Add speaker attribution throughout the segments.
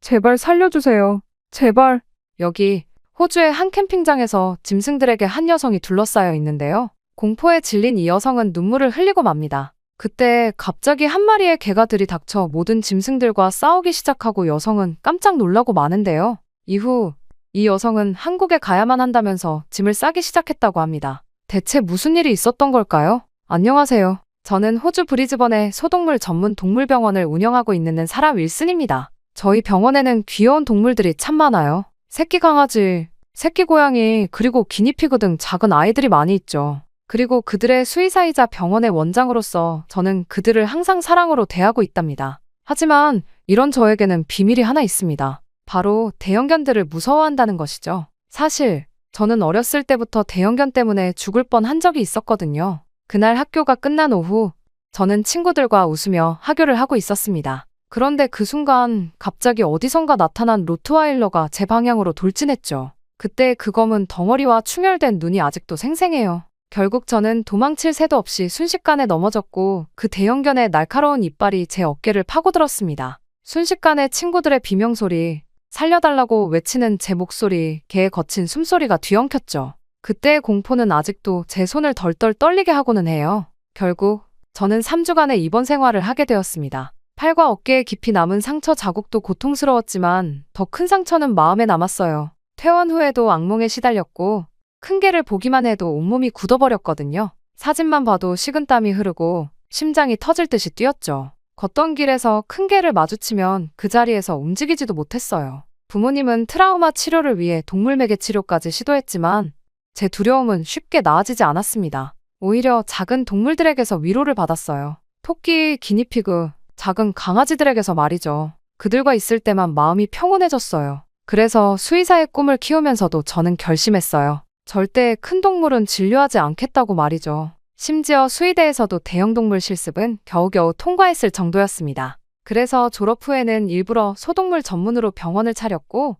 Speaker 1: 제발 살려주세요. 제발. 여기 호주의 한 캠핑장에서 짐승들에게 한 여성이 둘러싸여 있는데요. 공포에 질린 이 여성은 눈물을 흘리고 맙니다. 그때 갑자기 한 마리의 개가 들이닥쳐 모든 짐승들과 싸우기 시작하고 여성은 깜짝 놀라고 마는데요. 이후 이 여성은 한국에 가야만 한다면서 짐을 싸기 시작했다고 합니다. 대체 무슨 일이 있었던 걸까요? 안녕하세요. 저는 호주 브리즈번의 소동물 전문 동물병원을 운영하고 있는 사라 윌슨입니다. 저희 병원에는 귀여운 동물들이 참 많아요. 새끼 강아지, 새끼 고양이, 그리고 기니피그 등 작은 아이들이 많이 있죠. 그리고 그들의 수의사이자 병원의 원장으로서 저는 그들을 항상 사랑으로 대하고 있답니다. 하지만 이런 저에게는 비밀이 하나 있습니다. 바로 대형견들을 무서워한다는 것이죠. 사실 저는 어렸을 때부터 대형견 때문에 죽을 뻔한 적이 있었거든요. 그날 학교가 끝난 오후 저는 친구들과 웃으며 하교를 하고 있었습니다. 그런데 그 순간 갑자기 어디선가 나타난 로트와일러가 제 방향으로 돌진했죠. 그때 그 검은 덩어리와 충혈된 눈이 아직도 생생해요. 결국 저는 도망칠 새도 없이 순식간에 넘어졌고 그 대형견의 날카로운 이빨이 제 어깨를 파고들었습니다. 순식간에 친구들의 비명소리, 살려달라고 외치는 제 목소리, 개의 거친 숨소리가 뒤엉켰죠. 그때의 공포는 아직도 제 손을 덜덜 떨리게 하고는 해요. 결국 저는 3주간의 입원 생활을 하게 되었습니다. 팔과 어깨에 깊이 남은 상처 자국도 고통스러웠지만 더 큰 상처는 마음에 남았어요. 퇴원 후에도 악몽에 시달렸고 큰 개를 보기만 해도 온몸이 굳어버렸거든요. 사진만 봐도 식은땀이 흐르고 심장이 터질 듯이 뛰었죠. 걷던 길에서 큰 개를 마주치면 그 자리에서 움직이지도 못했어요. 부모님은 트라우마 치료를 위해 동물매개 치료까지 시도했지만 제 두려움은 쉽게 나아지지 않았습니다. 오히려 작은 동물들에게서 위로를 받았어요. 토끼, 기니피그, 작은 강아지들에게서 말이죠. 그들과 있을 때만 마음이 평온해졌어요. 그래서 수의사의 꿈을 키우면서도 저는 결심했어요. 절대 큰 동물은 진료하지 않겠다고 말이죠. 심지어 수의대에서도 대형동물 실습은 겨우겨우 통과했을 정도였습니다. 그래서 졸업 후에는 일부러 소동물 전문으로 병원을 차렸고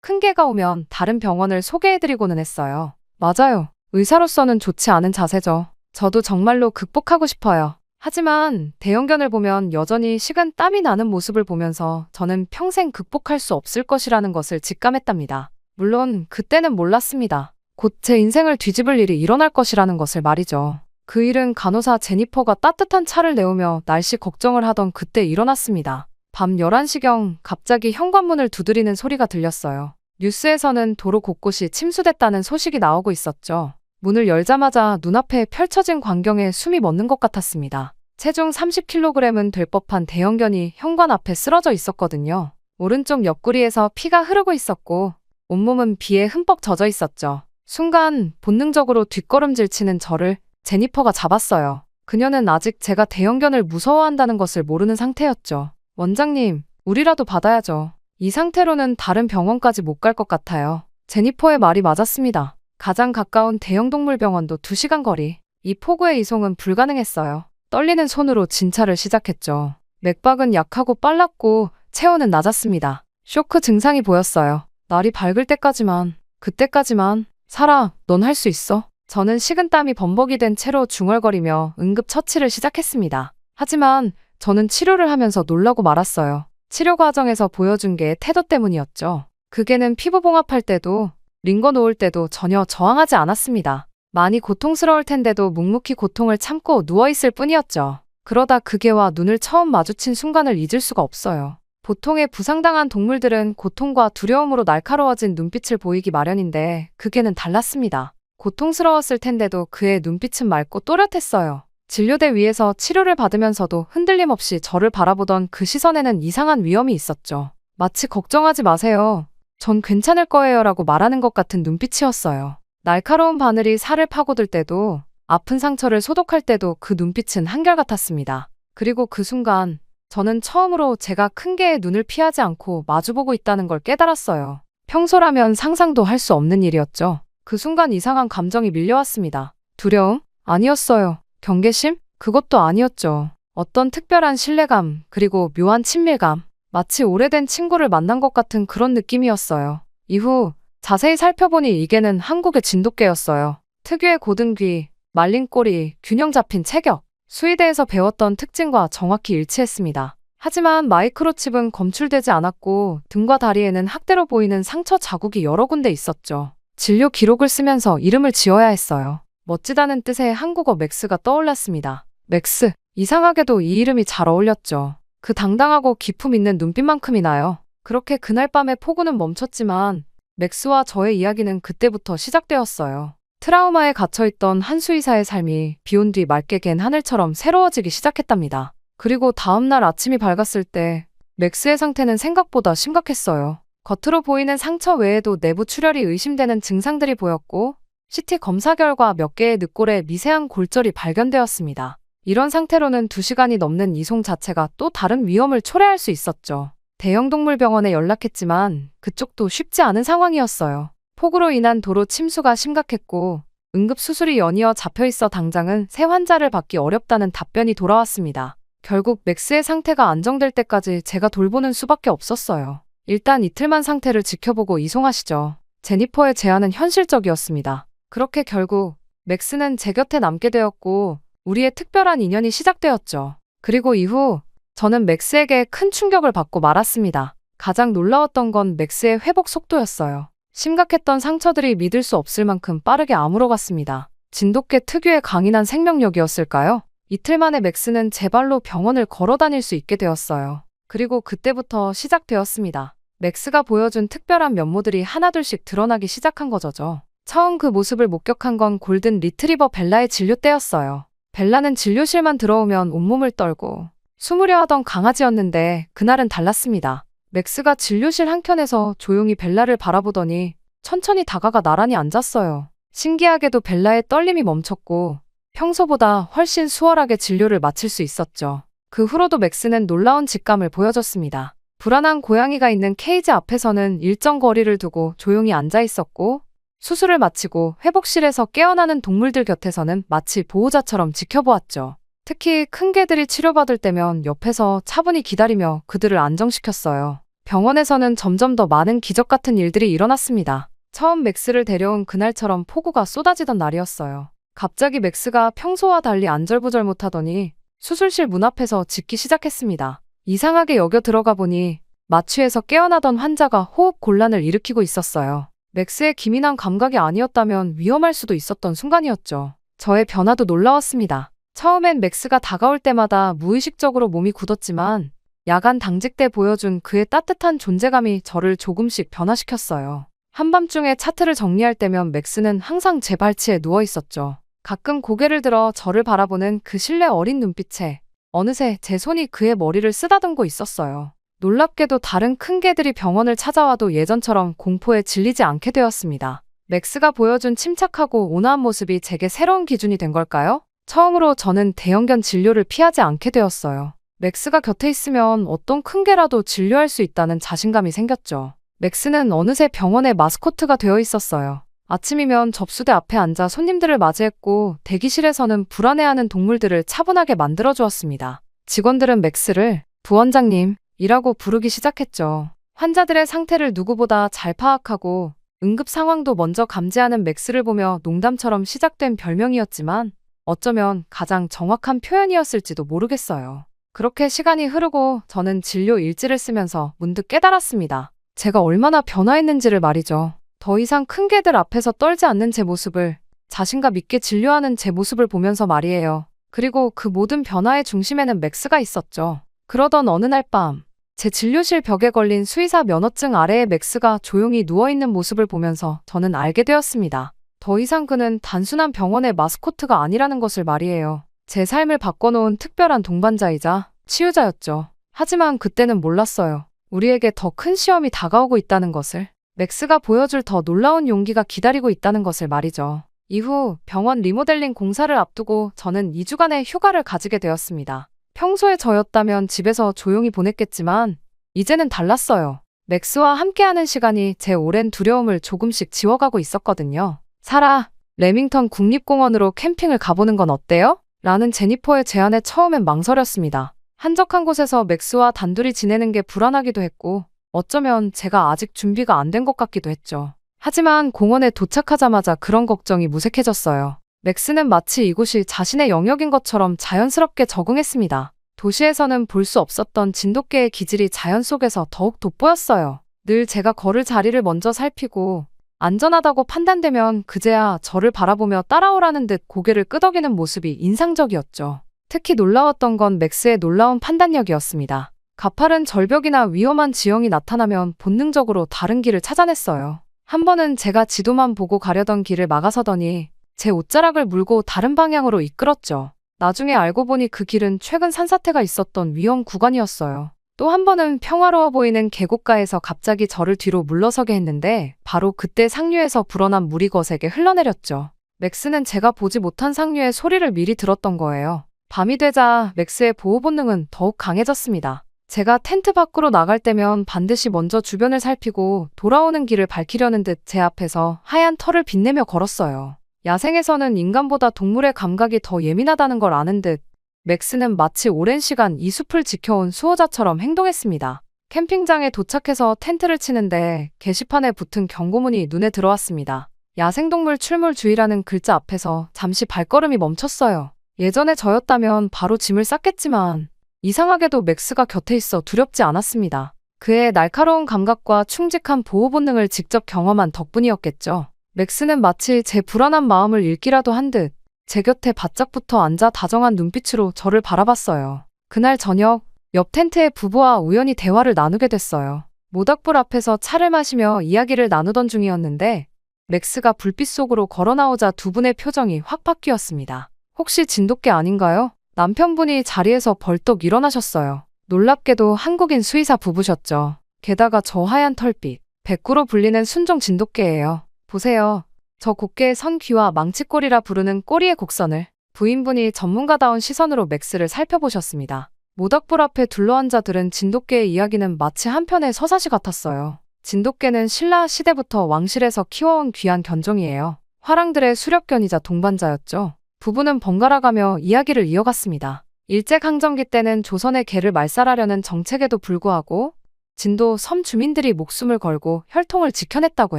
Speaker 1: 큰 개가 오면 다른 병원을 소개해드리고는 했어요. 맞아요. 의사로서는 좋지 않은 자세죠. 저도 정말로 극복하고 싶어요. 하지만 대형견을 보면 여전히 식은 땀이 나는 모습을 보면서 저는 평생 극복할 수 없을 것이라는 것을 직감했답니다. 물론 그때는 몰랐습니다. 곧 제 인생을 뒤집을 일이 일어날 것이라는 것을 말이죠. 그 일은 간호사 제니퍼가 따뜻한 차를 내오며 날씨 걱정을 하던 그때 일어났습니다. 밤 11시경 갑자기 현관문을 두드리는 소리가 들렸어요. 뉴스에서는 도로 곳곳이 침수됐다는 소식이 나오고 있었죠. 문을 열자마자 눈앞에 펼쳐진 광경에 숨이 멎는 것 같았습니다. 체중 30kg은 될 법한 대형견이 현관 앞에 쓰러져 있었거든요. 오른쪽 옆구리에서 피가 흐르고 있었고 온몸은 비에 흠뻑 젖어 있었죠. 순간 본능적으로 뒷걸음질 치는 저를 제니퍼가 잡았어요. 그녀는 아직 제가 대형견을 무서워한다는 것을 모르는 상태였죠. 원장님, 우리라도 받아야죠. 이 상태로는 다른 병원까지 못 갈 것 같아요. 제니퍼의 말이 맞았습니다. 가장 가까운 대형동물병원도 2시간 거리. 이 폭우의 이송은 불가능했어요. 떨리는 손으로 진찰을 시작했죠. 맥박은 약하고 빨랐고 체온은 낮았습니다. 쇼크 증상이 보였어요. 날이 밝을 때까지만, 그때까지만. 사라, 넌 할 수 있어. 저는 식은땀이 범벅이 된 채로 중얼거리며 응급처치를 시작했습니다. 하지만 저는 치료를 하면서 놀라고 말았어요. 치료 과정에서 보여준 게 태도 때문이었죠. 그 개는 피부 봉합할 때도 링거 놓을 때도 전혀 저항하지 않았습니다. 많이 고통스러울 텐데도 묵묵히 고통을 참고 누워있을 뿐이었죠. 그러다 그 개와 눈을 처음 마주친 순간을 잊을 수가 없어요. 보통의 부상당한 동물들은 고통과 두려움으로 날카로워진 눈빛을 보이기 마련인데 그 개는 달랐습니다. 고통스러웠을 텐데도 그의 눈빛은 맑고 또렷했어요. 진료대 위에서 치료를 받으면서도 흔들림 없이 저를 바라보던 그 시선에는 이상한 위험이 있었죠. 마치 걱정하지 마세요. 전 괜찮을 거예요 라고 말하는 것 같은 눈빛이었어요. 날카로운 바늘이 살을 파고들 때도 아픈 상처를 소독할 때도 그 눈빛은 한결같았습니다. 그리고 그 순간 저는 처음으로 제가 큰 개의 눈을 피하지 않고 마주보고 있다는 걸 깨달았어요. 평소라면 상상도 할 수 없는 일이었죠. 그 순간 이상한 감정이 밀려왔습니다. 두려움? 아니었어요. 경계심? 그것도 아니었죠. 어떤 특별한 신뢰감, 그리고 묘한 친밀감. 마치 오래된 친구를 만난 것 같은 그런 느낌이었어요. 이후 자세히 살펴보니 이 개는 한국의 진돗개였어요. 특유의 고든 귀, 말린 꼬리, 균형 잡힌 체격. 수의대에서 배웠던 특징과 정확히 일치했습니다. 하지만 마이크로칩은 검출되지 않았고 등과 다리에는 학대로 보이는 상처 자국이 여러 군데 있었죠. 진료 기록을 쓰면서 이름을 지어야 했어요. 멋지다는 뜻의 한국어 맥스가 떠올랐습니다. 맥스. 이상하게도 이 이름이 잘 어울렸죠. 그 당당하고 기품 있는 눈빛만큼이나요. 그렇게 그날 밤에 폭우는 멈췄지만 맥스와 저의 이야기는 그때부터 시작되었어요. 트라우마에 갇혀있던 한수의사의 삶이 비온 뒤 맑게 갠 하늘처럼 새로워지기 시작했답니다. 그리고 다음날 아침이 밝았을 때 맥스의 상태는 생각보다 심각했어요. 겉으로 보이는 상처 외에도 내부 출혈이 의심되는 증상들이 보였고 CT 검사 결과 몇 개의 늑골에 미세한 골절이 발견되었습니다. 이런 상태로는 2시간이 넘는 이송 자체가 또 다른 위험을 초래할 수 있었죠. 대형동물병원에 연락했지만 그쪽도 쉽지 않은 상황이었어요. 폭우로 인한 도로 침수가 심각했고 응급수술이 연이어 잡혀있어 당장은 새 환자를 받기 어렵다는 답변이 돌아왔습니다. 결국 맥스의 상태가 안정될 때까지 제가 돌보는 수밖에 없었어요. 일단 이틀만 상태를 지켜보고 이송하시죠. 제니퍼의 제안은 현실적이었습니다. 그렇게 결국 맥스는 제 곁에 남게 되었고 우리의 특별한 인연이 시작되었죠. 그리고 이후 저는 맥스에게 큰 충격을 받고 말았습니다. 가장 놀라웠던 건 맥스의 회복 속도였어요. 심각했던 상처들이 믿을 수 없을 만큼 빠르게 아물어갔습니다. 진돗개 특유의 강인한 생명력이었을까요? 이틀 만에 맥스는 제 발로 병원을 걸어 다닐 수 있게 되었어요. 그리고 그때부터 시작되었습니다. 맥스가 보여준 특별한 면모들이 하나둘씩 드러나기 시작한 거죠. 처음 그 모습을 목격한 건 골든 리트리버 벨라의 진료 때였어요. 벨라는 진료실만 들어오면 온몸을 떨고 숨으려 하던 강아지였는데 그날은 달랐습니다. 맥스가 진료실 한켠에서 조용히 벨라를 바라보더니 천천히 다가가 나란히 앉았어요. 신기하게도 벨라의 떨림이 멈췄고 평소보다 훨씬 수월하게 진료를 마칠 수 있었죠. 그 후로도 맥스는 놀라운 직감을 보여줬습니다. 불안한 고양이가 있는 케이지 앞에서는 일정 거리를 두고 조용히 앉아 있었고 수술을 마치고 회복실에서 깨어나는 동물들 곁에서는 마치 보호자처럼 지켜보았죠. 특히 큰 개들이 치료받을 때면 옆에서 차분히 기다리며 그들을 안정시켰어요. 병원에서는 점점 더 많은 기적 같은 일들이 일어났습니다. 처음 맥스를 데려온 그날처럼 폭우가 쏟아지던 날이었어요. 갑자기 맥스가 평소와 달리 안절부절 못하더니 수술실 문 앞에서 짖기 시작했습니다. 이상하게 여겨 들어가 보니 마취에서 깨어나던 환자가 호흡 곤란을 일으키고 있었어요. 맥스의 기민한 감각이 아니었다면 위험할 수도 있었던 순간이었죠. 저의 변화도 놀라웠습니다. 처음엔 맥스가 다가올 때마다 무의식적으로 몸이 굳었지만 야간 당직 때 보여준 그의 따뜻한 존재감이 저를 조금씩 변화시켰어요. 한밤중에 차트를 정리할 때면 맥스는 항상 제 발치에 누워 있었죠. 가끔 고개를 들어 저를 바라보는 그 신뢰 어린 눈빛에 어느새 제 손이 그의 머리를 쓰다듬고 있었어요. 놀랍게도 다른 큰 개들이 병원을 찾아와도 예전처럼 공포에 질리지 않게 되었습니다. 맥스가 보여준 침착하고 온화한 모습이 제게 새로운 기준이 된 걸까요? 처음으로 저는 대형견 진료를 피하지 않게 되었어요. 맥스가 곁에 있으면 어떤 큰 개라도 진료할 수 있다는 자신감이 생겼죠. 맥스는 어느새 병원의 마스코트가 되어 있었어요. 아침이면 접수대 앞에 앉아 손님들을 맞이했고 대기실에서는 불안해하는 동물들을 차분하게 만들어주었습니다. 직원들은 맥스를 부원장님이라고 부르기 시작했죠. 환자들의 상태를 누구보다 잘 파악하고 응급 상황도 먼저 감지하는 맥스를 보며 농담처럼 시작된 별명이었지만 어쩌면 가장 정확한 표현이었을지도 모르겠어요. 그렇게 시간이 흐르고 저는 진료 일지를 쓰면서 문득 깨달았습니다. 제가 얼마나 변화했는지를 말이죠. 더 이상 큰 개들 앞에서 떨지 않는 제 모습을, 자신감 있게 진료하는 제 모습을 보면서 말이에요. 그리고 그 모든 변화의 중심에는 맥스가 있었죠. 그러던 어느 날 밤, 제 진료실 벽에 걸린 수의사 면허증 아래에 맥스가 조용히 누워있는 모습을 보면서 저는 알게 되었습니다. 더 이상 그는 단순한 병원의 마스코트가 아니라는 것을 말이에요. 제 삶을 바꿔놓은 특별한 동반자이자 치유자였죠. 하지만 그때는 몰랐어요. 우리에게 더 큰 시험이 다가오고 있다는 것을. 맥스가 보여줄 더 놀라운 용기가 기다리고 있다는 것을 말이죠. 이후 병원 리모델링 공사를 앞두고 저는 2주간의 휴가를 가지게 되었습니다. 평소에 저였다면 집에서 조용히 보냈겠지만 이제는 달랐어요. 맥스와 함께하는 시간이 제 오랜 두려움을 조금씩 지워가고 있었거든요. 사라, 레밍턴 국립공원으로 캠핑을 가보는 건 어때요? 라는 제니퍼의 제안에 처음엔 망설였습니다. 한적한 곳에서 맥스와 단둘이 지내는 게 불안하기도 했고 어쩌면 제가 아직 준비가 안 된 것 같기도 했죠. 하지만 공원에 도착하자마자 그런 걱정이 무색해졌어요. 맥스는 마치 이곳이 자신의 영역인 것처럼 자연스럽게 적응했습니다. 도시에서는 볼 수 없었던 진돗개의 기질이 자연 속에서 더욱 돋보였어요. 늘 제가 걸을 자리를 먼저 살피고 안전하다고 판단되면 그제야 저를 바라보며 따라오라는 듯 고개를 끄덕이는 모습이 인상적이었죠. 특히 놀라웠던 건 맥스의 놀라운 판단력이었습니다. 가파른 절벽이나 위험한 지형이 나타나면 본능적으로 다른 길을 찾아냈어요. 한 번은 제가 지도만 보고 가려던 길을 막아서더니 제 옷자락을 물고 다른 방향으로 이끌었죠. 나중에 알고 보니 그 길은 최근 산사태가 있었던 위험 구간이었어요. 또 한 번은 평화로워 보이는 계곡가에서 갑자기 저를 뒤로 물러서게 했는데 바로 그때 상류에서 불어난 물이 거세게 흘러내렸죠. 맥스는 제가 보지 못한 상류의 소리를 미리 들었던 거예요. 밤이 되자 맥스의 보호 본능은 더욱 강해졌습니다. 제가 텐트 밖으로 나갈 때면 반드시 먼저 주변을 살피고 돌아오는 길을 밝히려는 듯 제 앞에서 하얀 털을 빛내며 걸었어요. 야생에서는 인간보다 동물의 감각이 더 예민하다는 걸 아는 듯 맥스는 마치 오랜 시간 이 숲을 지켜온 수호자처럼 행동했습니다. 캠핑장에 도착해서 텐트를 치는데 게시판에 붙은 경고문이 눈에 들어왔습니다. 야생동물 출몰 주의라는 글자 앞에서 잠시 발걸음이 멈췄어요. 예전에 저였다면 바로 짐을 쌌겠지만 이상하게도 맥스가 곁에 있어 두렵지 않았습니다. 그의 날카로운 감각과 충직한 보호 본능을 직접 경험한 덕분이었겠죠. 맥스는 마치 제 불안한 마음을 읽기라도 한 듯 제 곁에 바짝 붙어 앉아 다정한 눈빛으로 저를 바라봤어요. 그날 저녁 옆 텐트의 부부와 우연히 대화를 나누게 됐어요. 모닥불 앞에서 차를 마시며 이야기를 나누던 중이었는데 맥스가 불빛 속으로 걸어 나오자 두 분의 표정이 확 바뀌었습니다. 혹시 진돗개 아닌가요? 남편분이 자리에서 벌떡 일어나셨어요. 놀랍게도 한국인 수의사 부부셨죠. 게다가 저 하얀 털빛, 백구로 불리는 순종 진돗개예요. 보세요. 저 곱게 선 귀와 망치꼬리라 부르는 꼬리의 곡선을. 부인분이 전문가다운 시선으로 맥스를 살펴보셨습니다. 모닥불 앞에 둘러앉아 들은 진돗개의 이야기는 마치 한 편의 서사시 같았어요. 진돗개는 신라 시대부터 왕실에서 키워온 귀한 견종이에요. 화랑들의 수렵견이자 동반자였죠. 부부는 번갈아가며 이야기를 이어갔습니다. 일제강점기 때는 조선의 개를 말살하려는 정책에도 불구하고 진도 섬 주민들이 목숨을 걸고 혈통을 지켜냈다고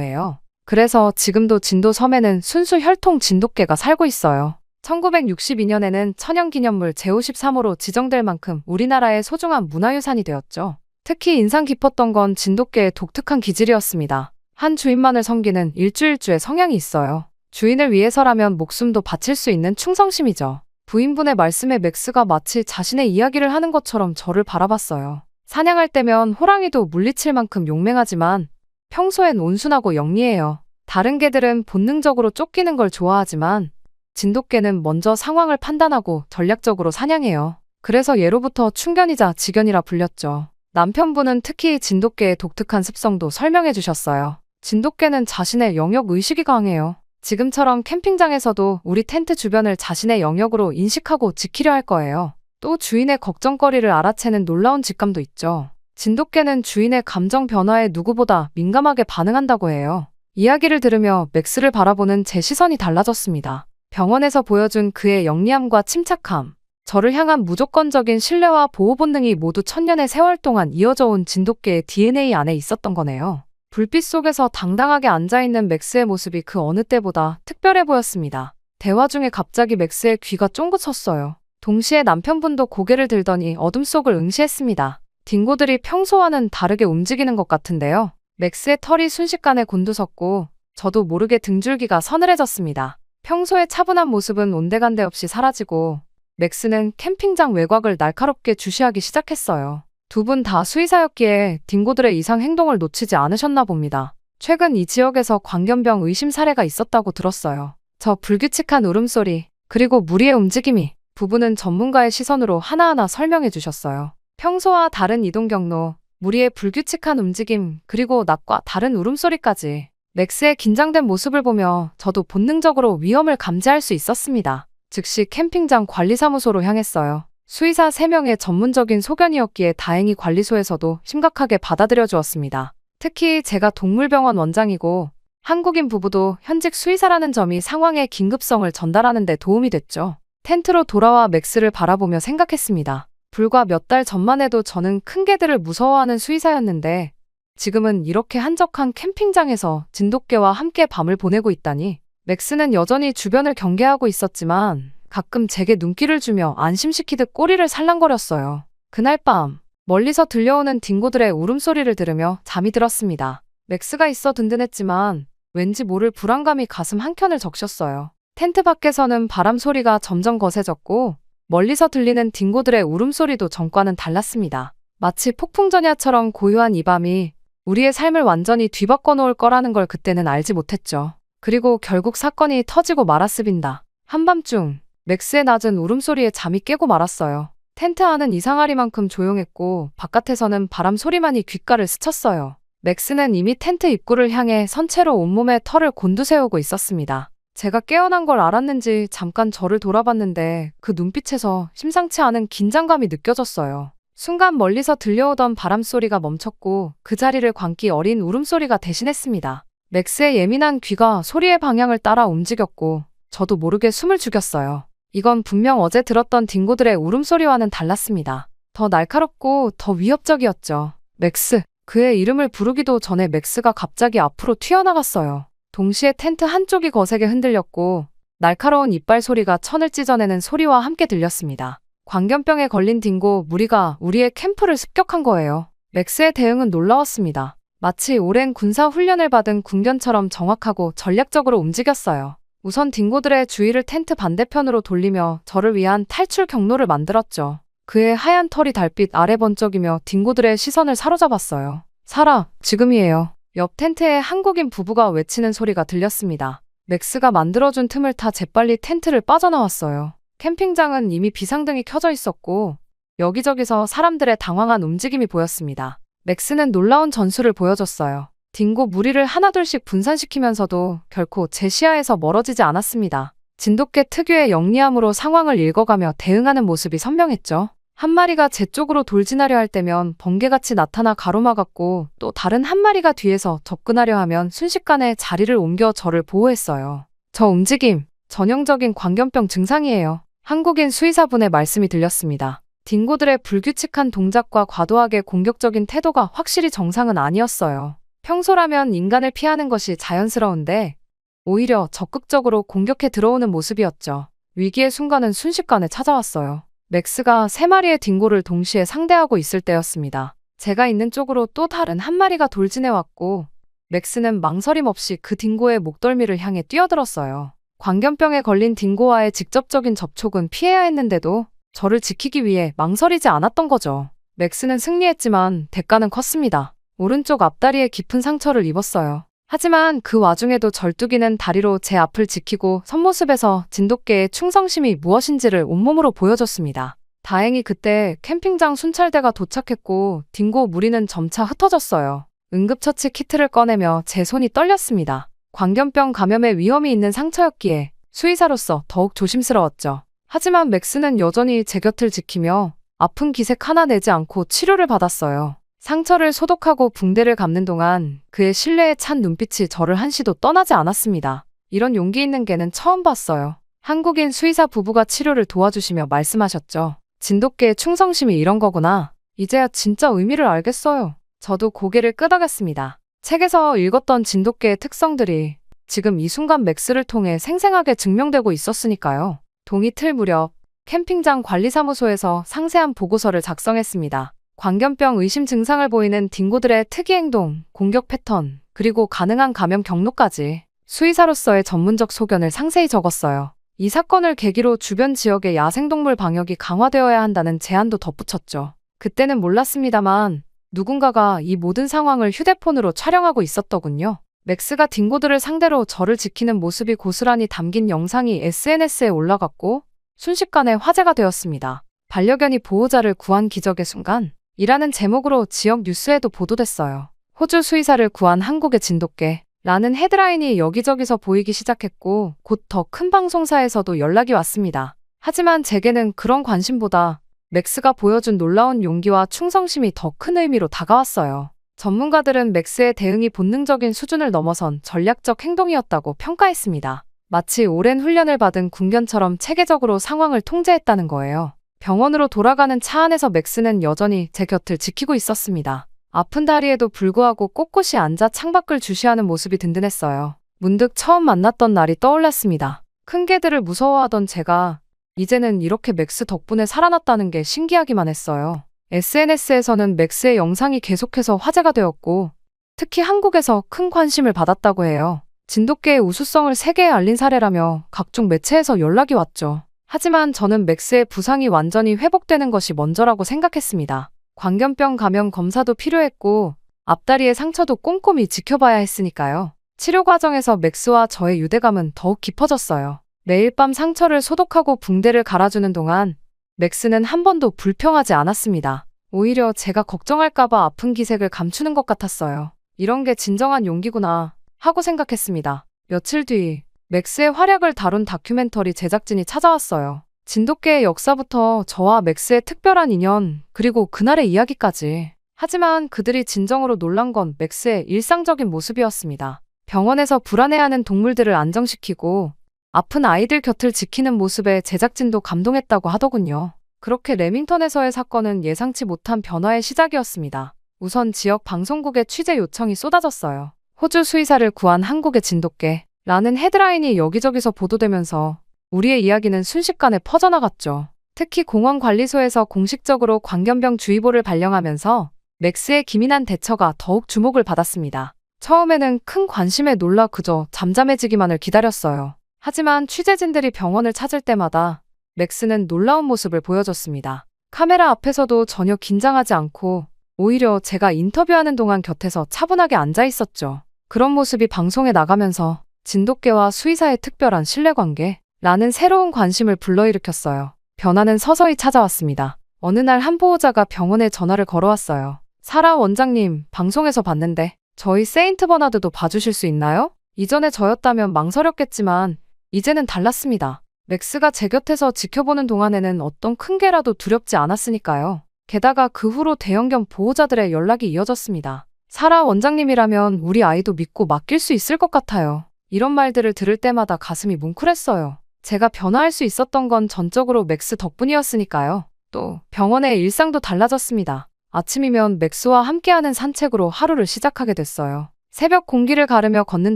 Speaker 1: 해요. 그래서 지금도 진도 섬에는 순수 혈통 진돗개가 살고 있어요. 1962년에는 천연기념물 제53호로 지정될 만큼 우리나라의 소중한 문화유산이 되었죠. 특히 인상 깊었던 건 진돗개의 독특한 기질이었습니다. 한 주인만을 섬기는 일주일주의 성향이 있어요. 주인을 위해서라면 목숨도 바칠 수 있는 충성심이죠. 부인분의 말씀에 맥스가 마치 자신의 이야기를 하는 것처럼 저를 바라봤어요. 사냥할 때면 호랑이도 물리칠 만큼 용맹하지만 평소엔 온순하고 영리해요. 다른 개들은 본능적으로 쫓기는 걸 좋아하지만 진돗개는 먼저 상황을 판단하고 전략적으로 사냥해요. 그래서 예로부터 충견이자 지견이라 불렸죠. 남편분은 특히 진돗개의 독특한 습성도 설명해 주셨어요. 진돗개는 자신의 영역 의식이 강해요. 지금처럼 캠핑장에서도 우리 텐트 주변을 자신의 영역으로 인식하고 지키려 할 거예요. 또 주인의 걱정거리를 알아채는 놀라운 직감도 있죠. 진돗개는 주인의 감정 변화에 누구보다 민감하게 반응한다고 해요. 이야기를 들으며 맥스를 바라보는 제 시선이 달라졌습니다. 병원에서 보여준 그의 영리함과 침착함, 저를 향한 무조건적인 신뢰와 보호 본능이 모두 천년의 세월 동안 이어져 온 진돗개의 DNA 안에 있었던 거네요. 불빛 속에서 당당하게 앉아있는 맥스의 모습이 그 어느 때보다 특별해 보였습니다. 대화 중에 갑자기 맥스의 귀가 쫑긋 섰어요. 동시에 남편분도 고개를 들더니 어둠 속을 응시했습니다. 딩고들이 평소와는 다르게 움직이는 것 같은데요. 맥스의 털이 순식간에 곤두섰고 저도 모르게 등줄기가 서늘해졌습니다. 평소의 차분한 모습은 온데간데 없이 사라지고 맥스는 캠핑장 외곽을 날카롭게 주시하기 시작했어요. 두 분 다 수의사였기에 딩고들의 이상 행동을 놓치지 않으셨나 봅니다. 최근 이 지역에서 광견병 의심 사례가 있었다고 들었어요. 저 불규칙한 울음소리, 그리고 무리의 움직임이 부부는 전문가의 시선으로 하나하나 설명해 주셨어요. 평소와 다른 이동 경로, 무리의 불규칙한 움직임, 그리고 낮과 다른 울음소리까지. 맥스의 긴장된 모습을 보며 저도 본능적으로 위험을 감지할 수 있었습니다. 즉시 캠핑장 관리사무소로 향했어요. 수의사 3명의 전문적인 소견이었기에 다행히 관리소에서도 심각하게 받아들여 주었습니다. 특히 제가 동물병원 원장이고 한국인 부부도 현직 수의사라는 점이 상황의 긴급성을 전달하는 데 도움이 됐죠. 텐트로 돌아와 맥스를 바라보며 생각했습니다. 불과 몇 달 전만 해도 저는 큰 개들을 무서워하는 수의사였는데 지금은 이렇게 한적한 캠핑장에서 진돗개와 함께 밤을 보내고 있다니. 맥스는 여전히 주변을 경계하고 있었지만 가끔 제게 눈길을 주며 안심시키듯 꼬리를 살랑거렸어요. 그날 밤 멀리서 들려오는 딩고들의 울음소리를 들으며 잠이 들었습니다. 맥스가 있어 든든했지만 왠지 모를 불안감이 가슴 한켠을 적셨어요. 텐트 밖에서는 바람 소리가 점점 거세졌고 멀리서 들리는 딩고들의 울음소리도 전과는 달랐습니다. 마치 폭풍전야처럼 고요한 이 밤이 우리의 삶을 완전히 뒤바꿔 놓을 거라는 걸 그때는 알지 못했죠. 그리고 결국 사건이 터지고 말았습니다. 한밤중 맥스의 낮은 울음소리에 잠이 깨고 말았어요. 텐트 안은 이상하리만큼 조용했고 바깥에서는 바람 소리만이 귓가를 스쳤어요. 맥스는 이미 텐트 입구를 향해 선체로 온몸에 털을 곤두세우고 있었습니다. 제가 깨어난 걸 알았는지 잠깐 저를 돌아봤는데 그 눈빛에서 심상치 않은 긴장감이 느껴졌어요. 순간 멀리서 들려오던 바람소리가 멈췄고 그 자리를 광기 어린 울음소리가 대신했습니다. 맥스의 예민한 귀가 소리의 방향을 따라 움직였고 저도 모르게 숨을 죽였어요. 이건 분명 어제 들었던 딩고들의 울음소리와는 달랐습니다. 더 날카롭고 더 위협적이었죠. 맥스. 그의 이름을 부르기도 전에 맥스가 갑자기 앞으로 튀어나갔어요. 동시에 텐트 한쪽이 거세게 흔들렸고 날카로운 이빨 소리가 천을 찢어내는 소리와 함께 들렸습니다. 광견병에 걸린 딩고 무리가 우리의 캠프를 습격한 거예요. 맥스의 대응은 놀라웠습니다. 마치 오랜 군사 훈련을 받은 군견처럼 정확하고 전략적으로 움직였어요. 우선 딩고들의 주의를 텐트 반대편으로 돌리며 저를 위한 탈출 경로를 만들었죠. 그의 하얀 털이 달빛 아래 번쩍이며 딩고들의 시선을 사로잡았어요. 살아, 지금이에요. 옆 텐트에 한국인 부부가 외치는 소리가 들렸습니다. 맥스가 만들어준 틈을 타 재빨리 텐트를 빠져나왔어요. 캠핑장은 이미 비상등이 켜져 있었고 여기저기서 사람들의 당황한 움직임이 보였습니다. 맥스는 놀라운 전술을 보여줬어요. 딩고 무리를 하나둘씩 분산시키면서도 결코 제 시야에서 멀어지지 않았습니다. 진돗개 특유의 영리함으로 상황을 읽어가며 대응하는 모습이 선명했죠. 한 마리가 제 쪽으로 돌진하려 할 때면 번개같이 나타나 가로막았고 또 다른 한 마리가 뒤에서 접근하려 하면 순식간에 자리를 옮겨 저를 보호했어요. 저 움직임, 전형적인 광견병 증상이에요. 한국인 수의사분의 말씀이 들렸습니다. 딩고들의 불규칙한 동작과 과도하게 공격적인 태도가 확실히 정상은 아니었어요. 평소라면 인간을 피하는 것이 자연스러운데 오히려 적극적으로 공격해 들어오는 모습이었죠. 위기의 순간은 순식간에 찾아왔어요. 맥스가 3마리의 딩고를 동시에 상대하고 있을 때였습니다. 제가 있는 쪽으로 또 다른 한 마리가 돌진해왔고 맥스는 망설임 없이 그 딩고의 목덜미를 향해 뛰어들었어요. 광견병에 걸린 딩고와의 직접적인 접촉은 피해야 했는데도 저를 지키기 위해 망설이지 않았던 거죠. 맥스는 승리했지만 대가는 컸습니다. 오른쪽 앞다리에 깊은 상처를 입었어요. 하지만 그 와중에도 절뚝이는 다리로 제 앞을 지키고 선모습에서 진돗개의 충성심이 무엇인지를 온몸으로 보여줬습니다. 다행히 그때 캠핑장 순찰대가 도착했고 딩고 무리는 점차 흩어졌어요. 응급처치 키트를 꺼내며 제 손이 떨렸습니다. 광견병 감염의 위험이 있는 상처였기에 수의사로서 더욱 조심스러웠죠. 하지만 맥스는 여전히 제 곁을 지키며 아픈 기색 하나 내지 않고 치료를 받았어요. 상처를 소독하고 붕대를 감는 동안 그의 신뢰에 찬 눈빛이 저를 한시도 떠나지 않았습니다. 이런 용기 있는 개는 처음 봤어요. 한국인 수의사 부부가 치료를 도와주시며 말씀하셨죠. 진돗개의 충성심이 이런 거구나. 이제야 진짜 의미를 알겠어요. 저도 고개를 끄덕였습니다. 책에서 읽었던 진돗개의 특성들이 지금 이 순간 맥스를 통해 생생하게 증명되고 있었으니까요. 동이 틀 무렵 캠핑장 관리사무소에서 상세한 보고서를 작성했습니다. 광견병 의심 증상을 보이는 딩고들의 특이 행동, 공격 패턴, 그리고 가능한 감염 경로까지 수의사로서의 전문적 소견을 상세히 적었어요. 이 사건을 계기로 주변 지역의 야생동물 방역이 강화되어야 한다는 제안도 덧붙였죠. 그때는 몰랐습니다만 누군가가 이 모든 상황을 휴대폰으로 촬영하고 있었더군요. 맥스가 딩고들을 상대로 저를 지키는 모습이 고스란히 담긴 영상이 SNS에 올라갔고 순식간에 화제가 되었습니다. 반려견이 보호자를 구한 기적의 순간 이라는 제목으로 지역 뉴스에도 보도됐어요. 호주 수의사를 구한 한국의 진돗개 라는 헤드라인이 여기저기서 보이기 시작했고 곧 더 큰 방송사에서도 연락이 왔습니다. 하지만 제게는 그런 관심보다 맥스가 보여준 놀라운 용기와 충성심이 더 큰 의미로 다가왔어요. 전문가들은 맥스의 대응이 본능적인 수준을 넘어선 전략적 행동이었다고 평가했습니다. 마치 오랜 훈련을 받은 군견처럼 체계적으로 상황을 통제했다는 거예요. 병원으로 돌아가는 차 안에서 맥스는 여전히 제 곁을 지키고 있었습니다. 아픈 다리에도 불구하고 꼿꼿이 앉아 창밖을 주시하는 모습이 든든했어요. 문득 처음 만났던 날이 떠올랐습니다. 큰 개들을 무서워하던 제가 이제는 이렇게 맥스 덕분에 살아났다는 게 신기하기만 했어요. SNS에서는 맥스의 영상이 계속해서 화제가 되었고, 특히 한국에서 큰 관심을 받았다고 해요. 진돗개의 우수성을 세계에 알린 사례라며 각종 매체에서 연락이 왔죠. 하지만 저는 맥스의 부상이 완전히 회복되는 것이 먼저라고 생각했습니다. 광견병 감염 검사도 필요했고, 앞다리의 상처도 꼼꼼히 지켜봐야 했으니까요. 치료 과정에서 맥스와 저의 유대감은 더욱 깊어졌어요. 매일 밤 상처를 소독하고 붕대를 갈아주는 동안 맥스는 한 번도 불평하지 않았습니다. 오히려 제가 걱정할까봐 아픈 기색을 감추는 것 같았어요. 이런 게 진정한 용기구나 하고 생각했습니다. 며칠 뒤 맥스의 활약을 다룬 다큐멘터리 제작진이 찾아왔어요. 진돗개의 역사부터 저와 맥스의 특별한 인연, 그리고 그날의 이야기까지. 하지만 그들이 진정으로 놀란 건 맥스의 일상적인 모습이었습니다. 병원에서 불안해하는 동물들을 안정시키고 아픈 아이들 곁을 지키는 모습에 제작진도 감동했다고 하더군요. 그렇게 레밍턴에서의 사건은 예상치 못한 변화의 시작이었습니다. 우선 지역 방송국의 취재 요청이 쏟아졌어요. 호주 수의사를 구한 한국의 진돗개 라는 헤드라인이 여기저기서 보도되면서 우리의 이야기는 순식간에 퍼져나갔죠. 특히 공원관리소에서 공식적으로 광견병 주의보를 발령하면서 맥스의 기민한 대처가 더욱 주목을 받았습니다. 처음에는 큰 관심에 놀라 그저 잠잠해지기만을 기다렸어요. 하지만 취재진들이 병원을 찾을 때마다 맥스는 놀라운 모습을 보여줬습니다. 카메라 앞에서도 전혀 긴장하지 않고 오히려 제가 인터뷰하는 동안 곁에서 차분하게 앉아 있었죠. 그런 모습이 방송에 나가면서 진돗개와 수의사의 특별한 신뢰관계라는 새로운 관심을 불러일으켰어요. 변화는 서서히 찾아왔습니다. 어느 날 한 보호자가 병원에 전화를 걸어왔어요. 사라 원장님, 방송에서 봤는데 저희 세인트 버나드도 봐주실 수 있나요? 이전에 저였다면 망설였겠지만 이제는 달랐습니다. 맥스가 제 곁에서 지켜보는 동안에는 어떤 큰 개라도 두렵지 않았으니까요. 게다가 그 후로 대형견 보호자들의 연락이 이어졌습니다. 사라 원장님이라면 우리 아이도 믿고 맡길 수 있을 것 같아요. 이런 말들을 들을 때마다 가슴이 뭉클했어요. 제가 변화할 수 있었던 건 전적으로 맥스 덕분이었으니까요. 또 병원의 일상도 달라졌습니다. 아침이면 맥스와 함께하는 산책으로 하루를 시작하게 됐어요. 새벽 공기를 가르며 걷는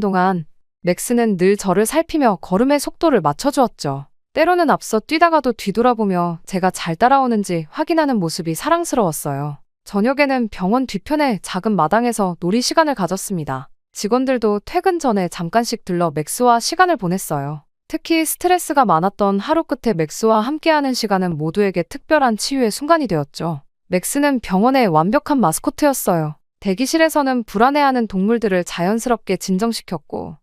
Speaker 1: 동안 맥스는 늘 저를 살피며 걸음의 속도를 맞춰주었죠. 때로는 앞서 뛰다가도 뒤돌아보며 제가 잘 따라오는지 확인하는 모습이 사랑스러웠어요. 저녁에는 병원 뒤편의 작은 마당에서 놀이 시간을 가졌습니다. 직원들도 퇴근 전에 잠깐씩 들러 맥스와 시간을 보냈어요. 특히 스트레스가 많았던 하루 끝에 맥스와 함께하는 시간은 모두에게 특별한 치유의 순간이 되었죠. 맥스는 병원의 완벽한 마스코트였어요. 대기실에서는 불안해하는 동물들을 자연스럽게 진정시켰고,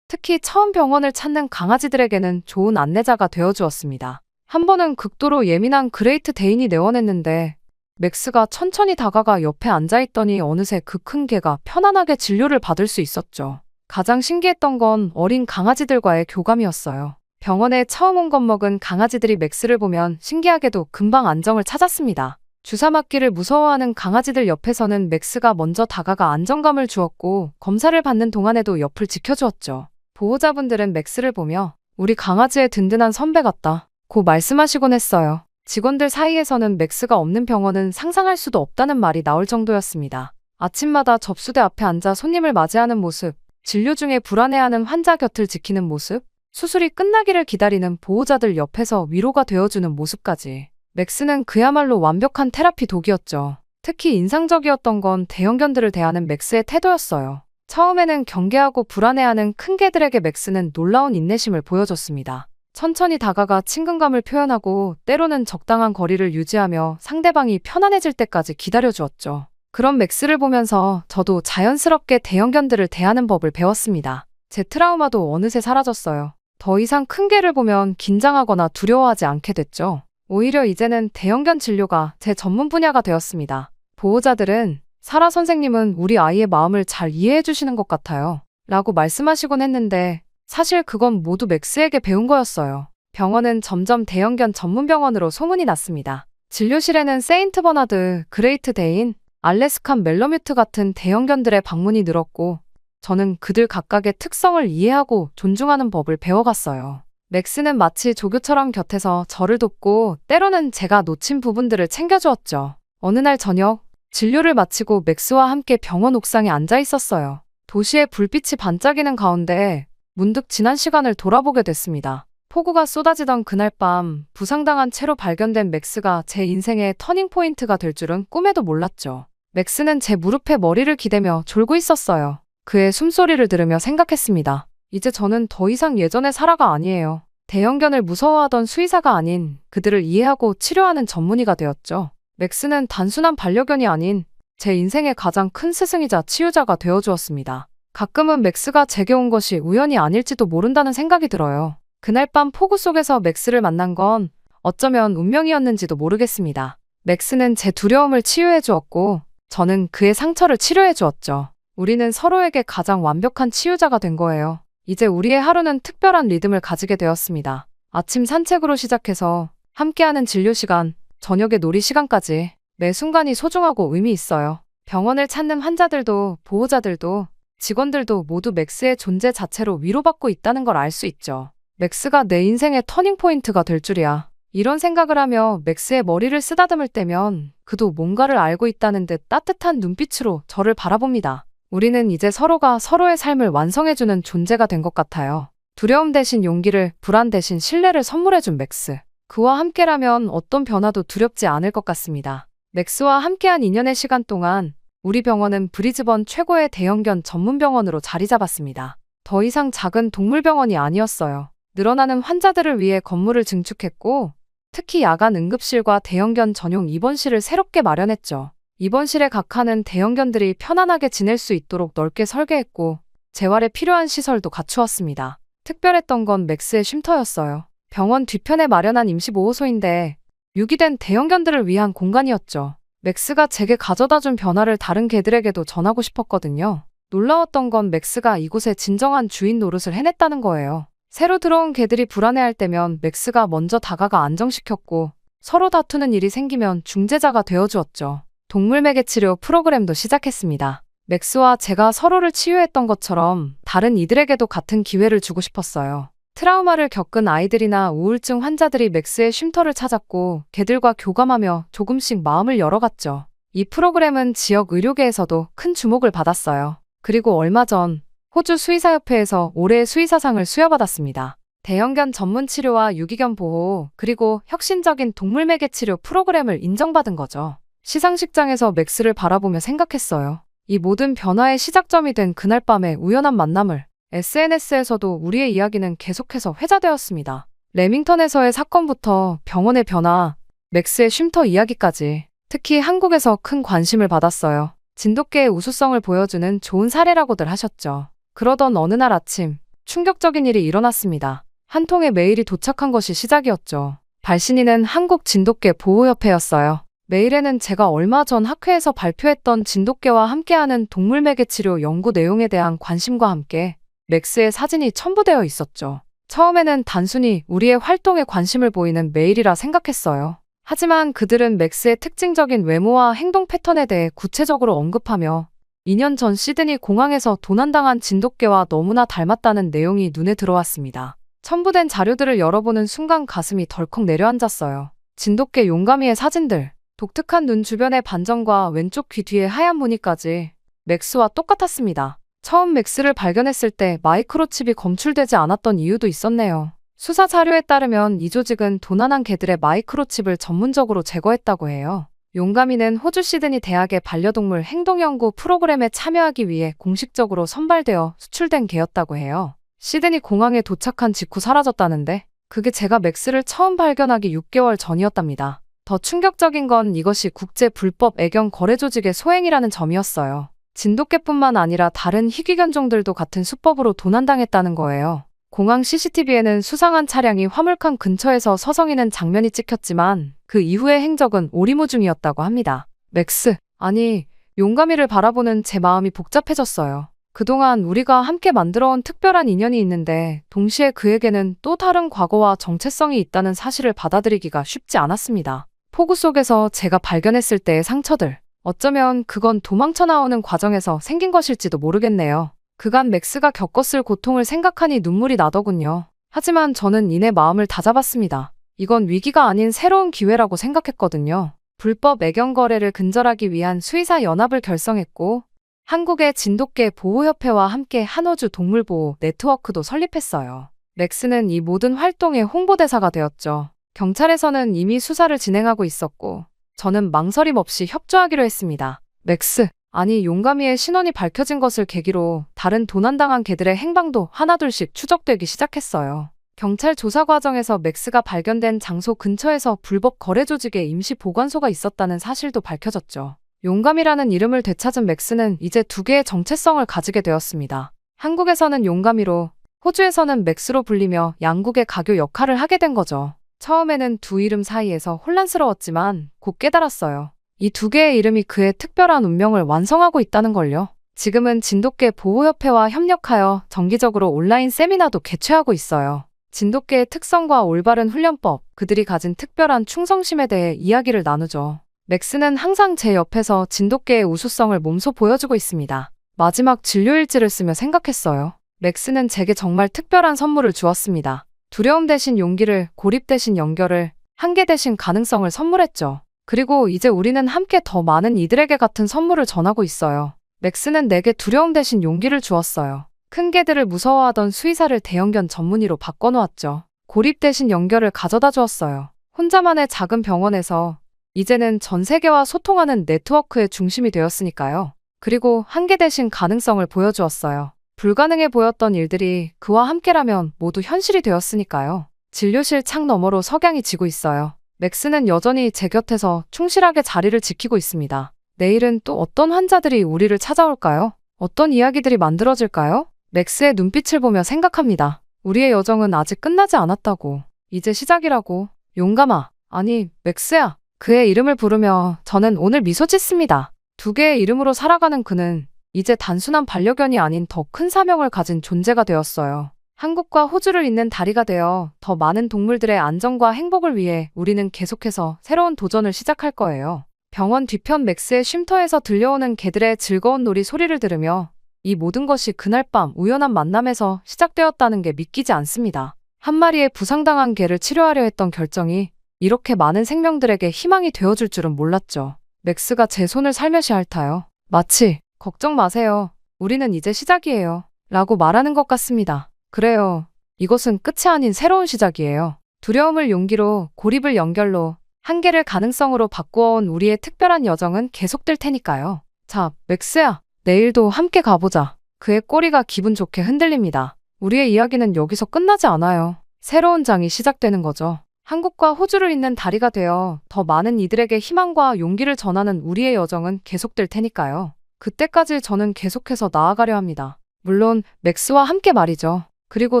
Speaker 1: 특히 처음 병원을 찾는 강아지들에게는 좋은 안내자가 되어주었습니다. 한 번은 극도로 예민한 그레이트 데인이 내원했는데 맥스가 천천히 다가가 옆에 앉아있더니 어느새 그 큰 개가 편안하게 진료를 받을 수 있었죠. 가장 신기했던 건 어린 강아지들과의 교감이었어요. 병원에 처음 온 겁먹은 강아지들이 맥스를 보면 신기하게도 금방 안정을 찾았습니다. 주사 맞기를 무서워하는 강아지들 옆에서는 맥스가 먼저 다가가 안정감을 주었고 검사를 받는 동안에도 옆을 지켜주었죠. 보호자분들은 맥스를 보며 우리 강아지의 든든한 선배 같다 고 말씀하시곤 했어요. 직원들 사이에서는 맥스가 없는 병원은 상상할 수도 없다는 말이 나올 정도였습니다. 아침마다 접수대 앞에 앉아 손님을 맞이하는 모습, 진료 중에 불안해하는 환자 곁을 지키는 모습, 수술이 끝나기를 기다리는 보호자들 옆에서 위로가 되어주는 모습까지. 맥스는 그야말로 완벽한 테라피 독이었죠. 특히 인상적이었던 건 대형견들을 대하는 맥스의 태도였어요. 처음에는 경계하고 불안해하는 큰 개들에게 맥스는 놀라운 인내심을 보여줬습니다. 천천히 다가가 친근감을 표현하고 때로는 적당한 거리를 유지하며 상대방이 편안해질 때까지 기다려주었죠. 그런 맥스를 보면서 저도 자연스럽게 대형견들을 대하는 법을 배웠습니다. 제 트라우마도 어느새 사라졌어요. 더 이상 큰 개를 보면 긴장하거나 두려워하지 않게 됐죠. 오히려 이제는 대형견 진료가 제 전문 분야가 되었습니다. 보호자들은 사라 선생님은 우리 아이의 마음을 잘 이해해 주시는 것 같아요 라고 말씀하시곤 했는데 사실 그건 모두 맥스에게 배운 거였어요. 병원은 점점 대형견 전문 병원으로 소문이 났습니다. 진료실에는 세인트 버나드, 그레이트 데인, 알래스칸 멜러뮤트 같은 대형견들의 방문이 늘었고 저는 그들 각각의 특성을 이해하고 존중하는 법을 배워갔어요. 맥스는 마치 조교처럼 곁에서 저를 돕고 때로는 제가 놓친 부분들을 챙겨주었죠. 어느 날 저녁 진료를 마치고 맥스와 함께 병원 옥상에 앉아 있었어요. 도시의 불빛이 반짝이는 가운데 문득 지난 시간을 돌아보게 됐습니다. 폭우가 쏟아지던 그날 밤, 부상당한 채로 발견된 맥스가 제 인생의 터닝포인트가 될 줄은 꿈에도 몰랐죠. 맥스는 제 무릎에 머리를 기대며 졸고 있었어요. 그의 숨소리를 들으며 생각했습니다. 이제 저는 더 이상 예전의 사라가 아니에요. 대형견을 무서워하던 수의사가 아닌 그들을 이해하고 치료하는 전문의가 되었죠. 맥스는 단순한 반려견이 아닌 제 인생의 가장 큰 스승이자 치유자가 되어주었습니다. 가끔은 맥스가 제게 온 것이 우연이 아닐지도 모른다는 생각이 들어요. 그날 밤 폭우 속에서 맥스를 만난 건 어쩌면 운명이었는지도 모르겠습니다. 맥스는 제 두려움을 치유해 주었고 저는 그의 상처를 치료해 주었죠. 우리는 서로에게 가장 완벽한 치유자가 된 거예요. 이제 우리의 하루는 특별한 리듬을 가지게 되었습니다. 아침 산책으로 시작해서 함께하는 진료 시간, 저녁의 놀이 시간까지 매 순간이 소중하고 의미 있어요. 병원을 찾는 환자들도 보호자들도 직원들도 모두 맥스의 존재 자체로 위로받고 있다는 걸 알 수 있죠. 맥스가 내 인생의 터닝포인트가 될 줄이야. 이런 생각을 하며 맥스의 머리를 쓰다듬을 때면 그도 뭔가를 알고 있다는 듯 따뜻한 눈빛으로 저를 바라봅니다. 우리는 이제 서로가 서로의 삶을 완성해주는 존재가 된 것 같아요. 두려움 대신 용기를, 불안 대신 신뢰를 선물해준 맥스. 그와 함께라면 어떤 변화도 두렵지 않을 것 같습니다. 맥스와 함께한 2년의 시간 동안 우리 병원은 브리즈번 최고의 대형견 전문병원으로 자리 잡았습니다. 더 이상 작은 동물병원이 아니었어요. 늘어나는 환자들을 위해 건물을 증축했고 특히 야간 응급실과 대형견 전용 입원실을 새롭게 마련했죠. 입원실의 각 칸은 대형견들이 편안하게 지낼 수 있도록 넓게 설계했고 재활에 필요한 시설도 갖추었습니다. 특별했던 건 맥스의 쉼터였어요. 병원 뒤편에 마련한 임시보호소인데 유기된 대형견들을 위한 공간이었죠. 맥스가 제게 가져다준 변화를 다른 개들에게도 전하고 싶었거든요. 놀라웠던 건 맥스가 이곳에 진정한 주인 노릇을 해냈다는 거예요. 새로 들어온 개들이 불안해할 때면 맥스가 먼저 다가가 안정시켰고 서로 다투는 일이 생기면 중재자가 되어주었죠. 동물 매개 치료 프로그램도 시작했습니다. 맥스와 제가 서로를 치유했던 것처럼 다른 이들에게도 같은 기회를 주고 싶었어요. 트라우마를 겪은 아이들이나 우울증 환자들이 맥스의 쉼터를 찾았고 개들과 교감하며 조금씩 마음을 열어갔죠. 이 프로그램은 지역 의료계에서도 큰 주목을 받았어요. 그리고 얼마 전 호주 수의사협회에서 올해의 수의사상을 수여받았습니다. 대형견 전문 치료와 유기견 보호, 그리고 혁신적인 동물 매개 치료 프로그램을 인정받은 거죠. 시상식장에서 맥스를 바라보며 생각했어요. 이 모든 변화의 시작점이 된 그날 밤의 우연한 만남을. SNS에서도 우리의 이야기는 계속해서 회자되었습니다. 레밍턴에서의 사건부터 병원의 변화, 맥스의 쉼터 이야기까지 특히 한국에서 큰 관심을 받았어요. 진돗개의 우수성을 보여주는 좋은 사례라고들 하셨죠. 그러던 어느 날 아침 충격적인 일이 일어났습니다. 한 통의 메일이 도착한 것이 시작이었죠. 발신인은 한국 진돗개 보호협회였어요. 메일에는 제가 얼마 전 학회에서 발표했던 진돗개와 함께하는 동물 매개 치료 연구 내용에 대한 관심과 함께 맥스의 사진이 첨부되어 있었죠. 처음에는 단순히 우리의 활동에 관심을 보이는 메일이라 생각했어요. 하지만 그들은 맥스의 특징적인 외모와 행동 패턴에 대해 구체적으로 언급하며 2년 전 시드니 공항에서 도난당한 진돗개와 너무나 닮았다는 내용이 눈에 들어왔습니다. 첨부된 자료들을 열어보는 순간 가슴이 덜컥 내려앉았어요. 진돗개 용가미의 사진들, 독특한 눈 주변의 반점과 왼쪽 귀 뒤의 하얀 무늬까지 맥스와 똑같았습니다. 처음 맥스를 발견했을 때 마이크로칩이 검출되지 않았던 이유도 있었네요. 수사 자료에 따르면 이 조직은 도난한 개들의 마이크로칩을 전문적으로 제거했다고 해요. 용가미는 호주 시드니 대학의 반려동물 행동연구 프로그램에 참여하기 위해 공식적으로 선발되어 수출된 개였다고 해요. 시드니 공항에 도착한 직후 사라졌다는데 그게 제가 맥스를 처음 발견하기 6개월 전이었답니다. 더 충격적인 건 이것이 국제 불법 애견 거래 조직의 소행이라는 점이었어요. 진돗개뿐만 아니라 다른 희귀견종들도 같은 수법으로 도난당했다는 거예요. 공항 CCTV에는 수상한 차량이 화물칸 근처에서 서성이는 장면이 찍혔지만 그 이후의 행적은 오리무중이었다고 합니다. 맥스, 아니, 용가미를 바라보는 제 마음이 복잡해졌어요. 그동안 우리가 함께 만들어온 특별한 인연이 있는데 동시에 그에게는 또 다른 과거와 정체성이 있다는 사실을 받아들이기가 쉽지 않았습니다. 폭우 속에서 제가 발견했을 때의 상처들. 어쩌면 그건 도망쳐 나오는 과정에서 생긴 것일지도 모르겠네요. 그간 맥스가 겪었을 고통을 생각하니 눈물이 나더군요. 하지만 저는 이내 마음을 다잡았습니다. 이건 위기가 아닌 새로운 기회라고 생각했거든요. 불법 애견 거래를 근절하기 위한 수의사 연합을 결성했고 한국의 진돗개 보호협회와 함께 한호주 동물보호 네트워크도 설립했어요. 맥스는 이 모든 활동의 홍보대사가 되었죠. 경찰에서는 이미 수사를 진행하고 있었고, 저는 망설임 없이 협조하기로 했습니다. 맥스, 아니 용가미의 신원이 밝혀진 것을 계기로 다른 도난당한 개들의 행방도 하나둘씩 추적되기 시작했어요. 경찰 조사 과정에서 맥스가 발견된 장소 근처에서 불법 거래 조직의 임시 보관소가 있었다는 사실도 밝혀졌죠. 용감이라는 이름을 되찾은 맥스는 이제 두 개의 정체성을 가지게 되었습니다. 한국에서는 용감이로, 호주에서는 맥스로 불리며 양국의 가교 역할을 하게 된 거죠. 처음에는 두 이름 사이에서 혼란스러웠지만 곧 깨달았어요. 이 두 개의 이름이 그의 특별한 운명을 완성하고 있다는 걸요. 지금은 진돗개 보호협회와 협력하여 정기적으로 온라인 세미나도 개최하고 있어요. 진돗개의 특성과 올바른 훈련법, 그들이 가진 특별한 충성심에 대해 이야기를 나누죠. 맥스는 항상 제 옆에서 진돗개의 우수성을 몸소 보여주고 있습니다. 마지막 진료일지를 쓰며 생각했어요. 맥스는 제게 정말 특별한 선물을 주었습니다. 두려움 대신 용기를, 고립 대신 연결을, 한계 대신 가능성을 선물했죠. 그리고 이제 우리는 함께 더 많은 이들에게 같은 선물을 전하고 있어요. 맥스는 내게 두려움 대신 용기를 주었어요. 큰 개들을 무서워하던 수의사를 대형견 전문의로 바꿔놓았죠. 고립 대신 연결을 가져다 주었어요. 혼자만의 작은 병원에서 이제는 전 세계와 소통하는 네트워크의 중심이 되었으니까요. 그리고 한계 대신 가능성을 보여주었어요. 불가능해 보였던 일들이 그와 함께라면 모두 현실이 되었으니까요. 진료실 창 너머로 석양이 지고 있어요. 맥스는 여전히 제 곁에서 충실하게 자리를 지키고 있습니다. 내일은 또 어떤 환자들이 우리를 찾아올까요? 어떤 이야기들이 만들어질까요? 맥스의 눈빛을 보며 생각합니다. 우리의 여정은 아직 끝나지 않았다고. 이제 시작이라고. 용감아. 아니, 맥스야. 그의 이름을 부르며 저는 오늘 미소 짓습니다. 두 개의 이름으로 살아가는 그는 이제 단순한 반려견이 아닌 더 큰 사명을 가진 존재가 되었어요. 한국과 호주를 잇는 다리가 되어 더 많은 동물들의 안전과 행복을 위해 우리는 계속해서 새로운 도전을 시작할 거예요. 병원 뒤편 맥스의 쉼터에서 들려오는 개들의 즐거운 놀이 소리를 들으며 이 모든 것이 그날 밤 우연한 만남에서 시작되었다는 게 믿기지 않습니다. 한 마리의 부상당한 개를 치료하려 했던 결정이 이렇게 많은 생명들에게 희망이 되어줄 줄은 몰랐죠. 맥스가 제 손을 살며시 핥아요. 마치 걱정 마세요. 우리는 이제 시작이에요. 라고 말하는 것 같습니다. 그래요. 이것은 끝이 아닌 새로운 시작이에요. 두려움을 용기로, 고립을 연결로, 한계를 가능성으로 바꾸어온 우리의 특별한 여정은 계속될 테니까요. 자, 맥스야. 내일도 함께 가보자. 그의 꼬리가 기분 좋게 흔들립니다. 우리의 이야기는 여기서 끝나지 않아요. 새로운 장이 시작되는 거죠. 한국과 호주를 잇는 다리가 되어 더 많은 이들에게 희망과 용기를 전하는 우리의 여정은 계속될 테니까요. 그때까지 저는 계속해서 나아가려 합니다. 물론 맥스와 함께 말이죠. 그리고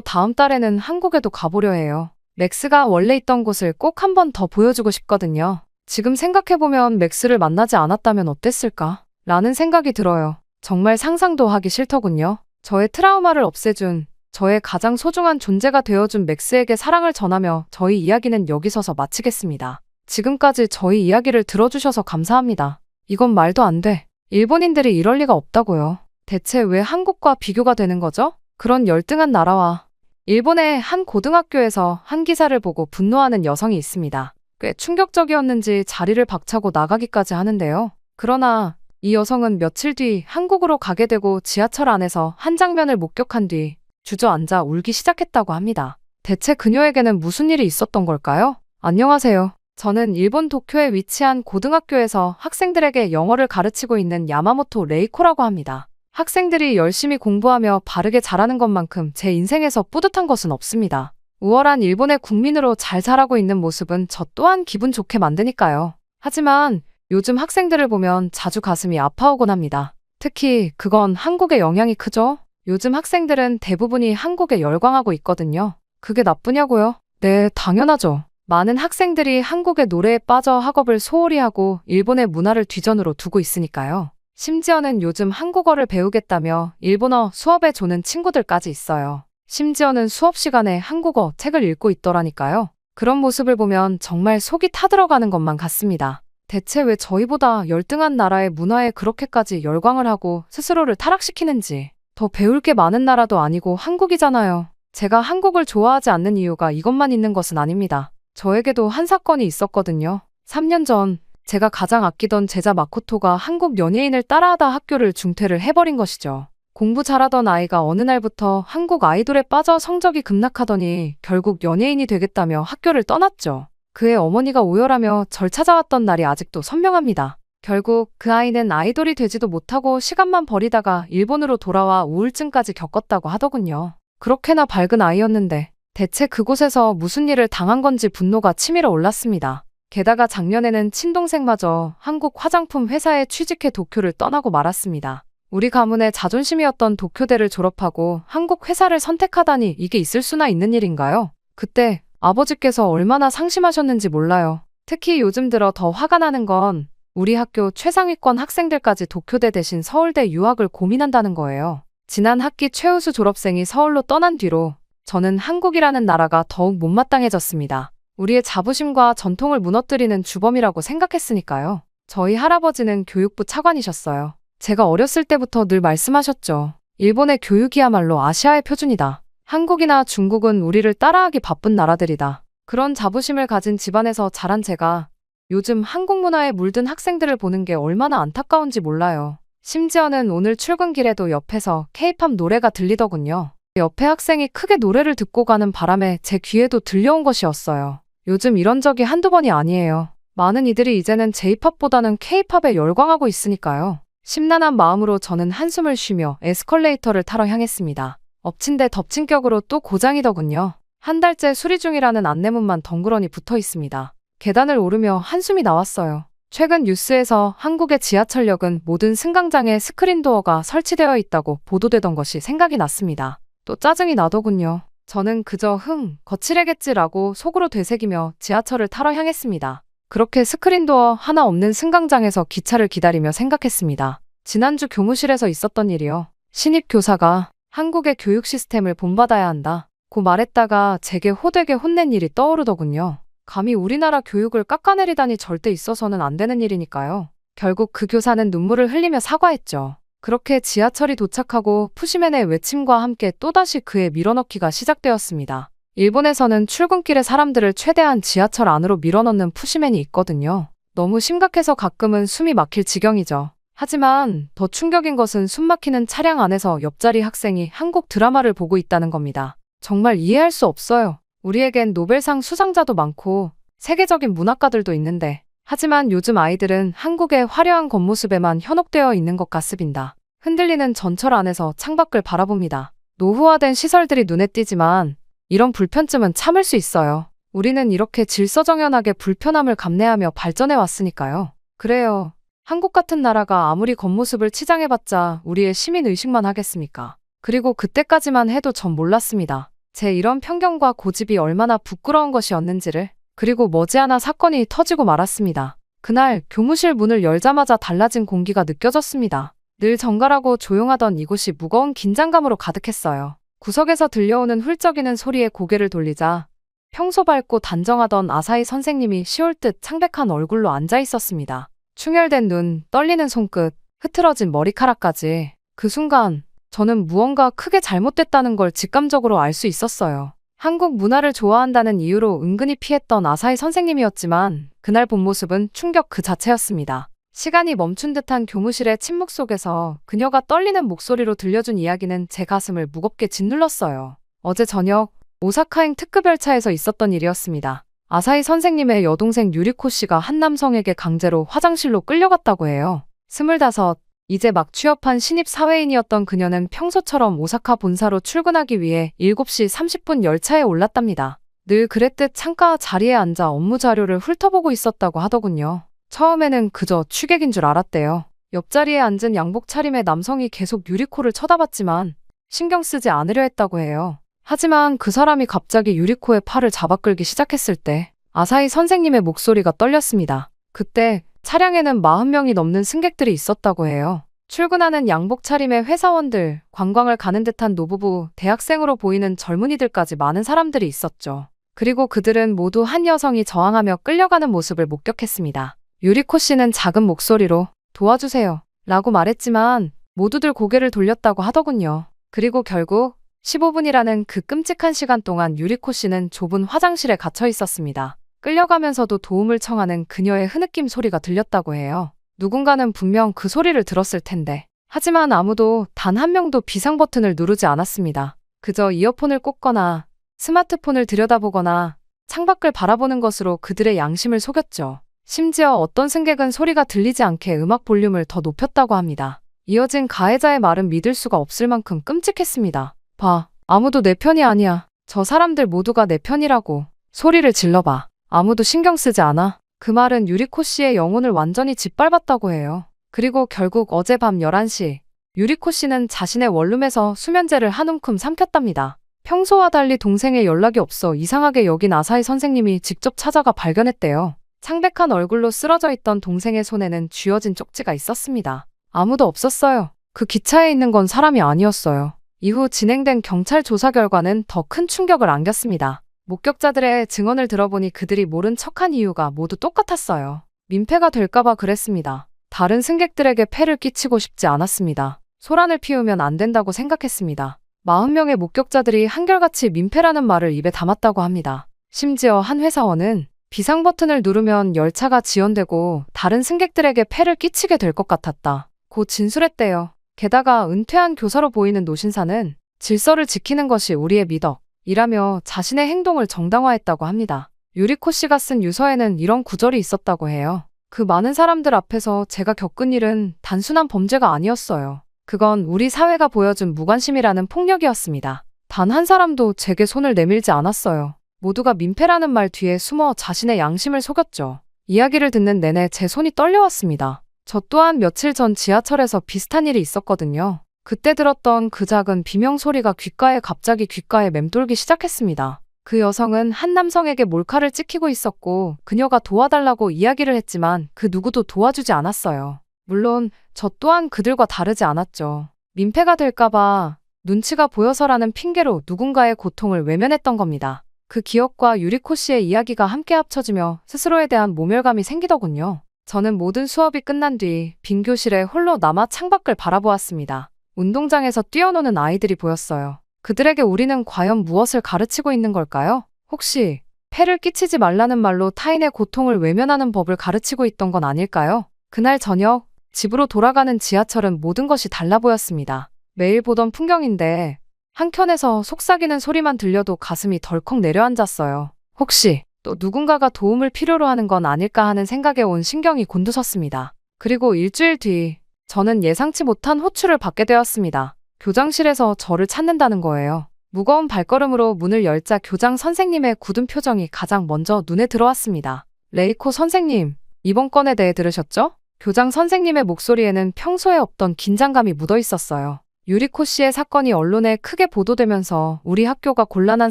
Speaker 1: 다음 달에는 한국에도 가보려 해요. 맥스가 원래 있던 곳을 꼭 한 번 더 보여주고 싶거든요. 지금 생각해보면 맥스를 만나지 않았다면 어땠을까? 라는 생각이 들어요. 정말 상상도 하기 싫더군요. 저의 트라우마를 없애준, 저의 가장 소중한 존재가 되어준 맥스에게 사랑을 전하며 저희 이야기는 여기서서 마치겠습니다. 지금까지 저희 이야기를 들어주셔서 감사합니다. 이건 말도 안 돼. 일본인들이 이럴 리가 없다고요. 대체 왜 한국과 비교가 되는 거죠? 그런 열등한 나라와. 일본의 한 고등학교에서 한 기사를 보고 분노하는 여성이 있습니다. 꽤 충격적이었는지 자리를 박차고 나가기까지 하는데요. 그러나 이 여성은 며칠 뒤 한국으로 가게 되고 지하철 안에서 한 장면을 목격한 뒤 주저앉아 울기 시작했다고 합니다. 대체 그녀에게는 무슨 일이 있었던 걸까요? 안녕하세요. 저는 일본 도쿄에 위치한 고등학교에서 학생들에게 영어를 가르치고 있는 야마모토 레이코라고 합니다. 학생들이 열심히 공부하며 바르게 자라는 것만큼 제 인생에서 뿌듯한 것은 없습니다. 우월한 일본의 국민으로 잘 자라고 있는 모습은 저 또한 기분 좋게 만드니까요. 하지만 요즘 학생들을 보면 자주 가슴이 아파오곤 합니다. 특히 그건 한국의 영향이 크죠? 요즘 학생들은 대부분이 한국에 열광하고 있거든요. 그게 나쁘냐고요? 네, 당연하죠. 많은 학생들이 한국의 노래에 빠져 학업을 소홀히 하고 일본의 문화를 뒤전으로 두고 있으니까요. 심지어는 요즘 한국어를 배우겠다며 일본어 수업에 조는 친구들까지 있어요. 심지어는 수업 시간에 한국어 책을 읽고 있더라니까요. 그런 모습을 보면 정말 속이 타들어가는 것만 같습니다. 대체 왜 저희보다 열등한 나라의 문화에 그렇게까지 열광을 하고 스스로를 타락시키는지. 더 배울 게 많은 나라도 아니고 한국이잖아요. 제가 한국을 좋아하지 않는 이유가 이것만 있는 것은 아닙니다. 저에게도 한 사건이 있었거든요. 3년 전 제가 가장 아끼던 제자 마코토가 한국 연예인을 따라하다 학교를 중퇴를 해버린 것이죠. 공부 잘하던 아이가 어느 날부터 한국 아이돌에 빠져 성적이 급락하더니 결국 연예인이 되겠다며 학교를 떠났죠. 그의 어머니가 오열하며 절 찾아왔던 날이 아직도 선명합니다. 결국 그 아이는 아이돌이 되지도 못하고 시간만 버리다가 일본으로 돌아와 우울증까지 겪었다고 하더군요. 그렇게나 밝은 아이였는데 대체 그곳에서 무슨 일을 당한 건지 분노가 치밀어 올랐습니다. 게다가 작년에는 친동생마저 한국 화장품 회사에 취직해 도쿄를 떠나고 말았습니다. 우리 가문의 자존심이었던 도쿄대를 졸업하고 한국 회사를 선택하다니 이게 있을 수나 있는 일인가요? 그때 아버지께서 얼마나 상심하셨는지 몰라요. 특히 요즘 들어 더 화가 나는 건 우리 학교 최상위권 학생들까지 도쿄대 대신 서울대 유학을 고민한다는 거예요. 지난 학기 최우수 졸업생이 서울로 떠난 뒤로 저는 한국이라는 나라가 더욱 못마땅해졌습니다. 우리의 자부심과 전통을 무너뜨리는 주범이라고 생각했으니까요. 저희 할아버지는 교육부 차관이셨어요. 제가 어렸을 때부터 늘 말씀하셨죠. 일본의 교육이야말로 아시아의 표준이다. 한국이나 중국은 우리를 따라하기 바쁜 나라들이다. 그런 자부심을 가진 집안에서 자란 제가 요즘 한국 문화에 물든 학생들을 보는 게 얼마나 안타까운지 몰라요. 심지어는 오늘 출근길에도 옆에서 K-팝 노래가 들리더군요. 옆에 학생이 크게 노래를 듣고 가는 바람에 제 귀에도 들려온 것이었어요. 요즘 이런 적이 한두 번이 아니에요. 많은 이들이 이제는 J-팝보다는 K-팝에 열광하고 있으니까요. 심란한 마음으로 저는 한숨을 쉬며 에스컬레이터를 타러 향했습니다. 엎친 데 덮친 격으로 또 고장이더군요. 한 달째 수리 중이라는 안내문만 덩그러니 붙어 있습니다. 계단을 오르며 한숨이 나왔어요. 최근 뉴스에서 한국의 지하철역은 모든 승강장에 스크린도어가 설치되어 있다고 보도되던 것이 생각이 났습니다. 또 짜증이 나더군요. 저는 그저 거칠겠지라고 속으로 되새기며 지하철을 타러 향했습니다. 그렇게 스크린도어 하나 없는 승강장에서 기차를 기다리며 생각했습니다. 지난주 교무실에서 있었던 일이요. 신입 교사가 한국의 교육 시스템을 본받아야 한다. 고 말했다가 제게 호되게 혼낸 일이 떠오르더군요. 감히 우리나라 교육을 깎아내리다니 절대 있어서는 안 되는 일이니까요. 결국 그 교사는 눈물을 흘리며 사과했죠. 그렇게 지하철이 도착하고 푸시맨의 외침과 함께 또다시 그의 밀어넣기가 시작되었습니다. 일본에서는 출근길에 사람들을 최대한 지하철 안으로 밀어넣는 푸시맨이 있거든요. 너무 심각해서 가끔은 숨이 막힐 지경이죠. 하지만 더 충격인 것은 숨 막히는 차량 안에서 옆자리 학생이 한국 드라마를 보고 있다는 겁니다. 정말 이해할 수 없어요. 우리에겐 노벨상 수상자도 많고 세계적인 문학가들도 있는데 하지만 요즘 아이들은 한국의 화려한 겉모습에만 현혹되어 있는 것 같습니다. 흔들리는 전철 안에서 창밖을 바라봅니다. 노후화된 시설들이 눈에 띄지만 이런 불편쯤은 참을 수 있어요. 우리는 이렇게 질서정연하게 불편함을 감내하며 발전해 왔으니까요. 그래요. 한국 같은 나라가 아무리 겉모습을 치장해봤자 우리의 시민의식만 하겠습니까? 그리고 그때까지만 해도 전 몰랐습니다. 제 이런 편견과 고집이 얼마나 부끄러운 것이었는지를. 그리고 머지않아 사건이 터지고 말았습니다. 그날 교무실 문을 열자마자 달라진 공기가 느껴졌습니다. 늘 정갈하고 조용하던 이곳이 무거운 긴장감으로 가득했어요. 구석에서 들려오는 훌쩍이는 소리에 고개를 돌리자 평소 밝고 단정하던 아사히 선생님이 시올 듯 창백한 얼굴로 앉아 있었습니다. 충혈된 눈, 떨리는 손끝, 흐트러진 머리카락까지. 그 순간 저는 무언가 크게 잘못됐다는 걸 직감적으로 알 수 있었어요. 한국 문화를 좋아한다는 이유로 은근히 피했던 아사히 선생님이었지만 그날 본 모습은 충격 그 자체였습니다. 시간이 멈춘 듯한 교무실의 침묵 속에서 그녀가 떨리는 목소리로 들려준 이야기는 제 가슴을 무겁게 짓눌렀어요. 어제 저녁 오사카행 특급 열차에서 있었던 일이었습니다. 아사히 선생님의 여동생 유리코 씨가 한 남성에게 강제로 화장실로 끌려갔다고 해요. 25, 이제 막 취업한 신입 사회인이었던 그녀는 평소처럼 오사카 본사로 출근하기 위해 7시 30분 열차에 올랐답니다. 늘 그랬듯 창가 자리에 앉아 업무 자료를 훑어보고 있었다고 하더군요. 처음에는 그저 취객인 줄 알았대요. 옆자리에 앉은 양복 차림의 남성이 계속 유리코를 쳐다봤지만 신경 쓰지 않으려 했다고 해요. 하지만 그 사람이 갑자기 유리코의 팔을 잡아 끌기 시작했을 때 아사히 선생님의 목소리가 떨렸습니다. 그때 차량에는 40명이 넘는 승객들이 있었다고 해요. 출근하는 양복 차림의 회사원들, 관광을 가는 듯한 노부부, 대학생으로 보이는 젊은이들까지 많은 사람들이 있었죠. 그리고 그들은 모두 한 여성이 저항하며 끌려가는 모습을 목격했습니다. 유리코 씨는 작은 목소리로 도와주세요 라고 말했지만 모두들 고개를 돌렸다고 하더군요. 그리고 결국 15분이라는 그 끔찍한 시간 동안 유리코 씨는 좁은 화장실에 갇혀 있었습니다. 끌려가면서도 도움을 청하는 그녀의 흐느낌 소리가 들렸다고 해요. 누군가는 분명 그 소리를 들었을 텐데 하지만 아무도 단 한 명도 비상 버튼을 누르지 않았습니다. 그저 이어폰을 꽂거나 스마트폰을 들여다보거나 창밖을 바라보는 것으로 그들의 양심을 속였죠. 심지어 어떤 승객은 소리가 들리지 않게 음악 볼륨을 더 높였다고 합니다. 이어진 가해자의 말은 믿을 수가 없을 만큼 끔찍했습니다. 봐, 아무도 내 편이 아니야. 저 사람들 모두가 내 편이라고. 소리를 질러봐. 아무도 신경 쓰지 않아. 그 말은 유리코 씨의 영혼을 완전히 짓밟았다고 해요. 그리고 결국 어젯밤 11시, 유리코 씨는 자신의 원룸에서 수면제를 한 움큼 삼켰답니다. 평소와 달리 동생의 연락이 없어 이상하게 여긴 아사히 선생님이 직접 찾아가 발견했대요. 창백한 얼굴로 쓰러져 있던 동생의 손에는 쥐어진 쪽지가 있었습니다. 아무도 없었어요. 그 기차에 있는 건 사람이 아니었어요. 이후 진행된 경찰 조사 결과는 더 큰 충격을 안겼습니다. 목격자들의 증언을 들어보니 그들이 모른 척한 이유가 모두 똑같았어요. 민폐가 될까봐 그랬습니다. 다른 승객들에게 폐를 끼치고 싶지 않았습니다. 소란을 피우면 안 된다고 생각했습니다. 40명의 목격자들이 한결같이 민폐라는 말을 입에 담았다고 합니다. 심지어 한 회사원은 비상 버튼을 누르면 열차가 지연되고 다른 승객들에게 폐를 끼치게 될 것 같았다 고 진술했대요. 게다가 은퇴한 교사로 보이는 노신사는 질서를 지키는 것이 우리의 미덕이라며 자신의 행동을 정당화했다고 합니다. 유리코 씨가 쓴 유서에는 이런 구절이 있었다고 해요. 그 많은 사람들 앞에서 제가 겪은 일은 단순한 범죄가 아니었어요. 그건 우리 사회가 보여준 무관심이라는 폭력이었습니다. 단 한 사람도 제게 손을 내밀지 않았어요. 모두가 민폐라는 말 뒤에 숨어 자신의 양심을 속였죠. 이야기를 듣는 내내 제 손이 떨려왔습니다. 저 또한 며칠 전 지하철에서 비슷한 일이 있었거든요. 그때 들었던 그 작은 비명 소리가 갑자기 귓가에 맴돌기 시작했습니다. 그 여성은 한 남성에게 몰카를 찍히고 있었고 그녀가 도와달라고 이야기를 했지만 그 누구도 도와주지 않았어요. 물론 저 또한 그들과 다르지 않았죠. 민폐가 될까봐 눈치가 보여서라는 핑계로 누군가의 고통을 외면했던 겁니다. 그 기억과 유리코 씨의 이야기가 함께 합쳐지며 스스로에 대한 모멸감이 생기더군요. 저는 모든 수업이 끝난 뒤 빈 교실에 홀로 남아 창밖을 바라보았습니다. 운동장에서 뛰어노는 아이들이 보였어요. 그들에게 우리는 과연 무엇을 가르치고 있는 걸까요? 혹시 폐를 끼치지 말라는 말로 타인의 고통을 외면하는 법을 가르치고 있던 건 아닐까요? 그날 저녁, 집으로 돌아가는 지하철은 모든 것이 달라 보였습니다. 매일 보던 풍경인데 한켠에서 속삭이는 소리만 들려도 가슴이 덜컥 내려앉았어요. 혹시 또 누군가가 도움을 필요로 하는 건 아닐까 하는 생각에 온 신경이 곤두섰습니다. 그리고 일주일 뒤 저는 예상치 못한 호출을 받게 되었습니다. 교장실에서 저를 찾는다는 거예요. 무거운 발걸음으로 문을 열자 교장 선생님의 굳은 표정이 가장 먼저 눈에 들어왔습니다. 레이코 선생님, 이번 건에 대해 들으셨죠? 교장 선생님의 목소리에는 평소에 없던 긴장감이 묻어 있었어요. 유리코 씨의 사건이 언론에 크게 보도되면서 우리 학교가 곤란한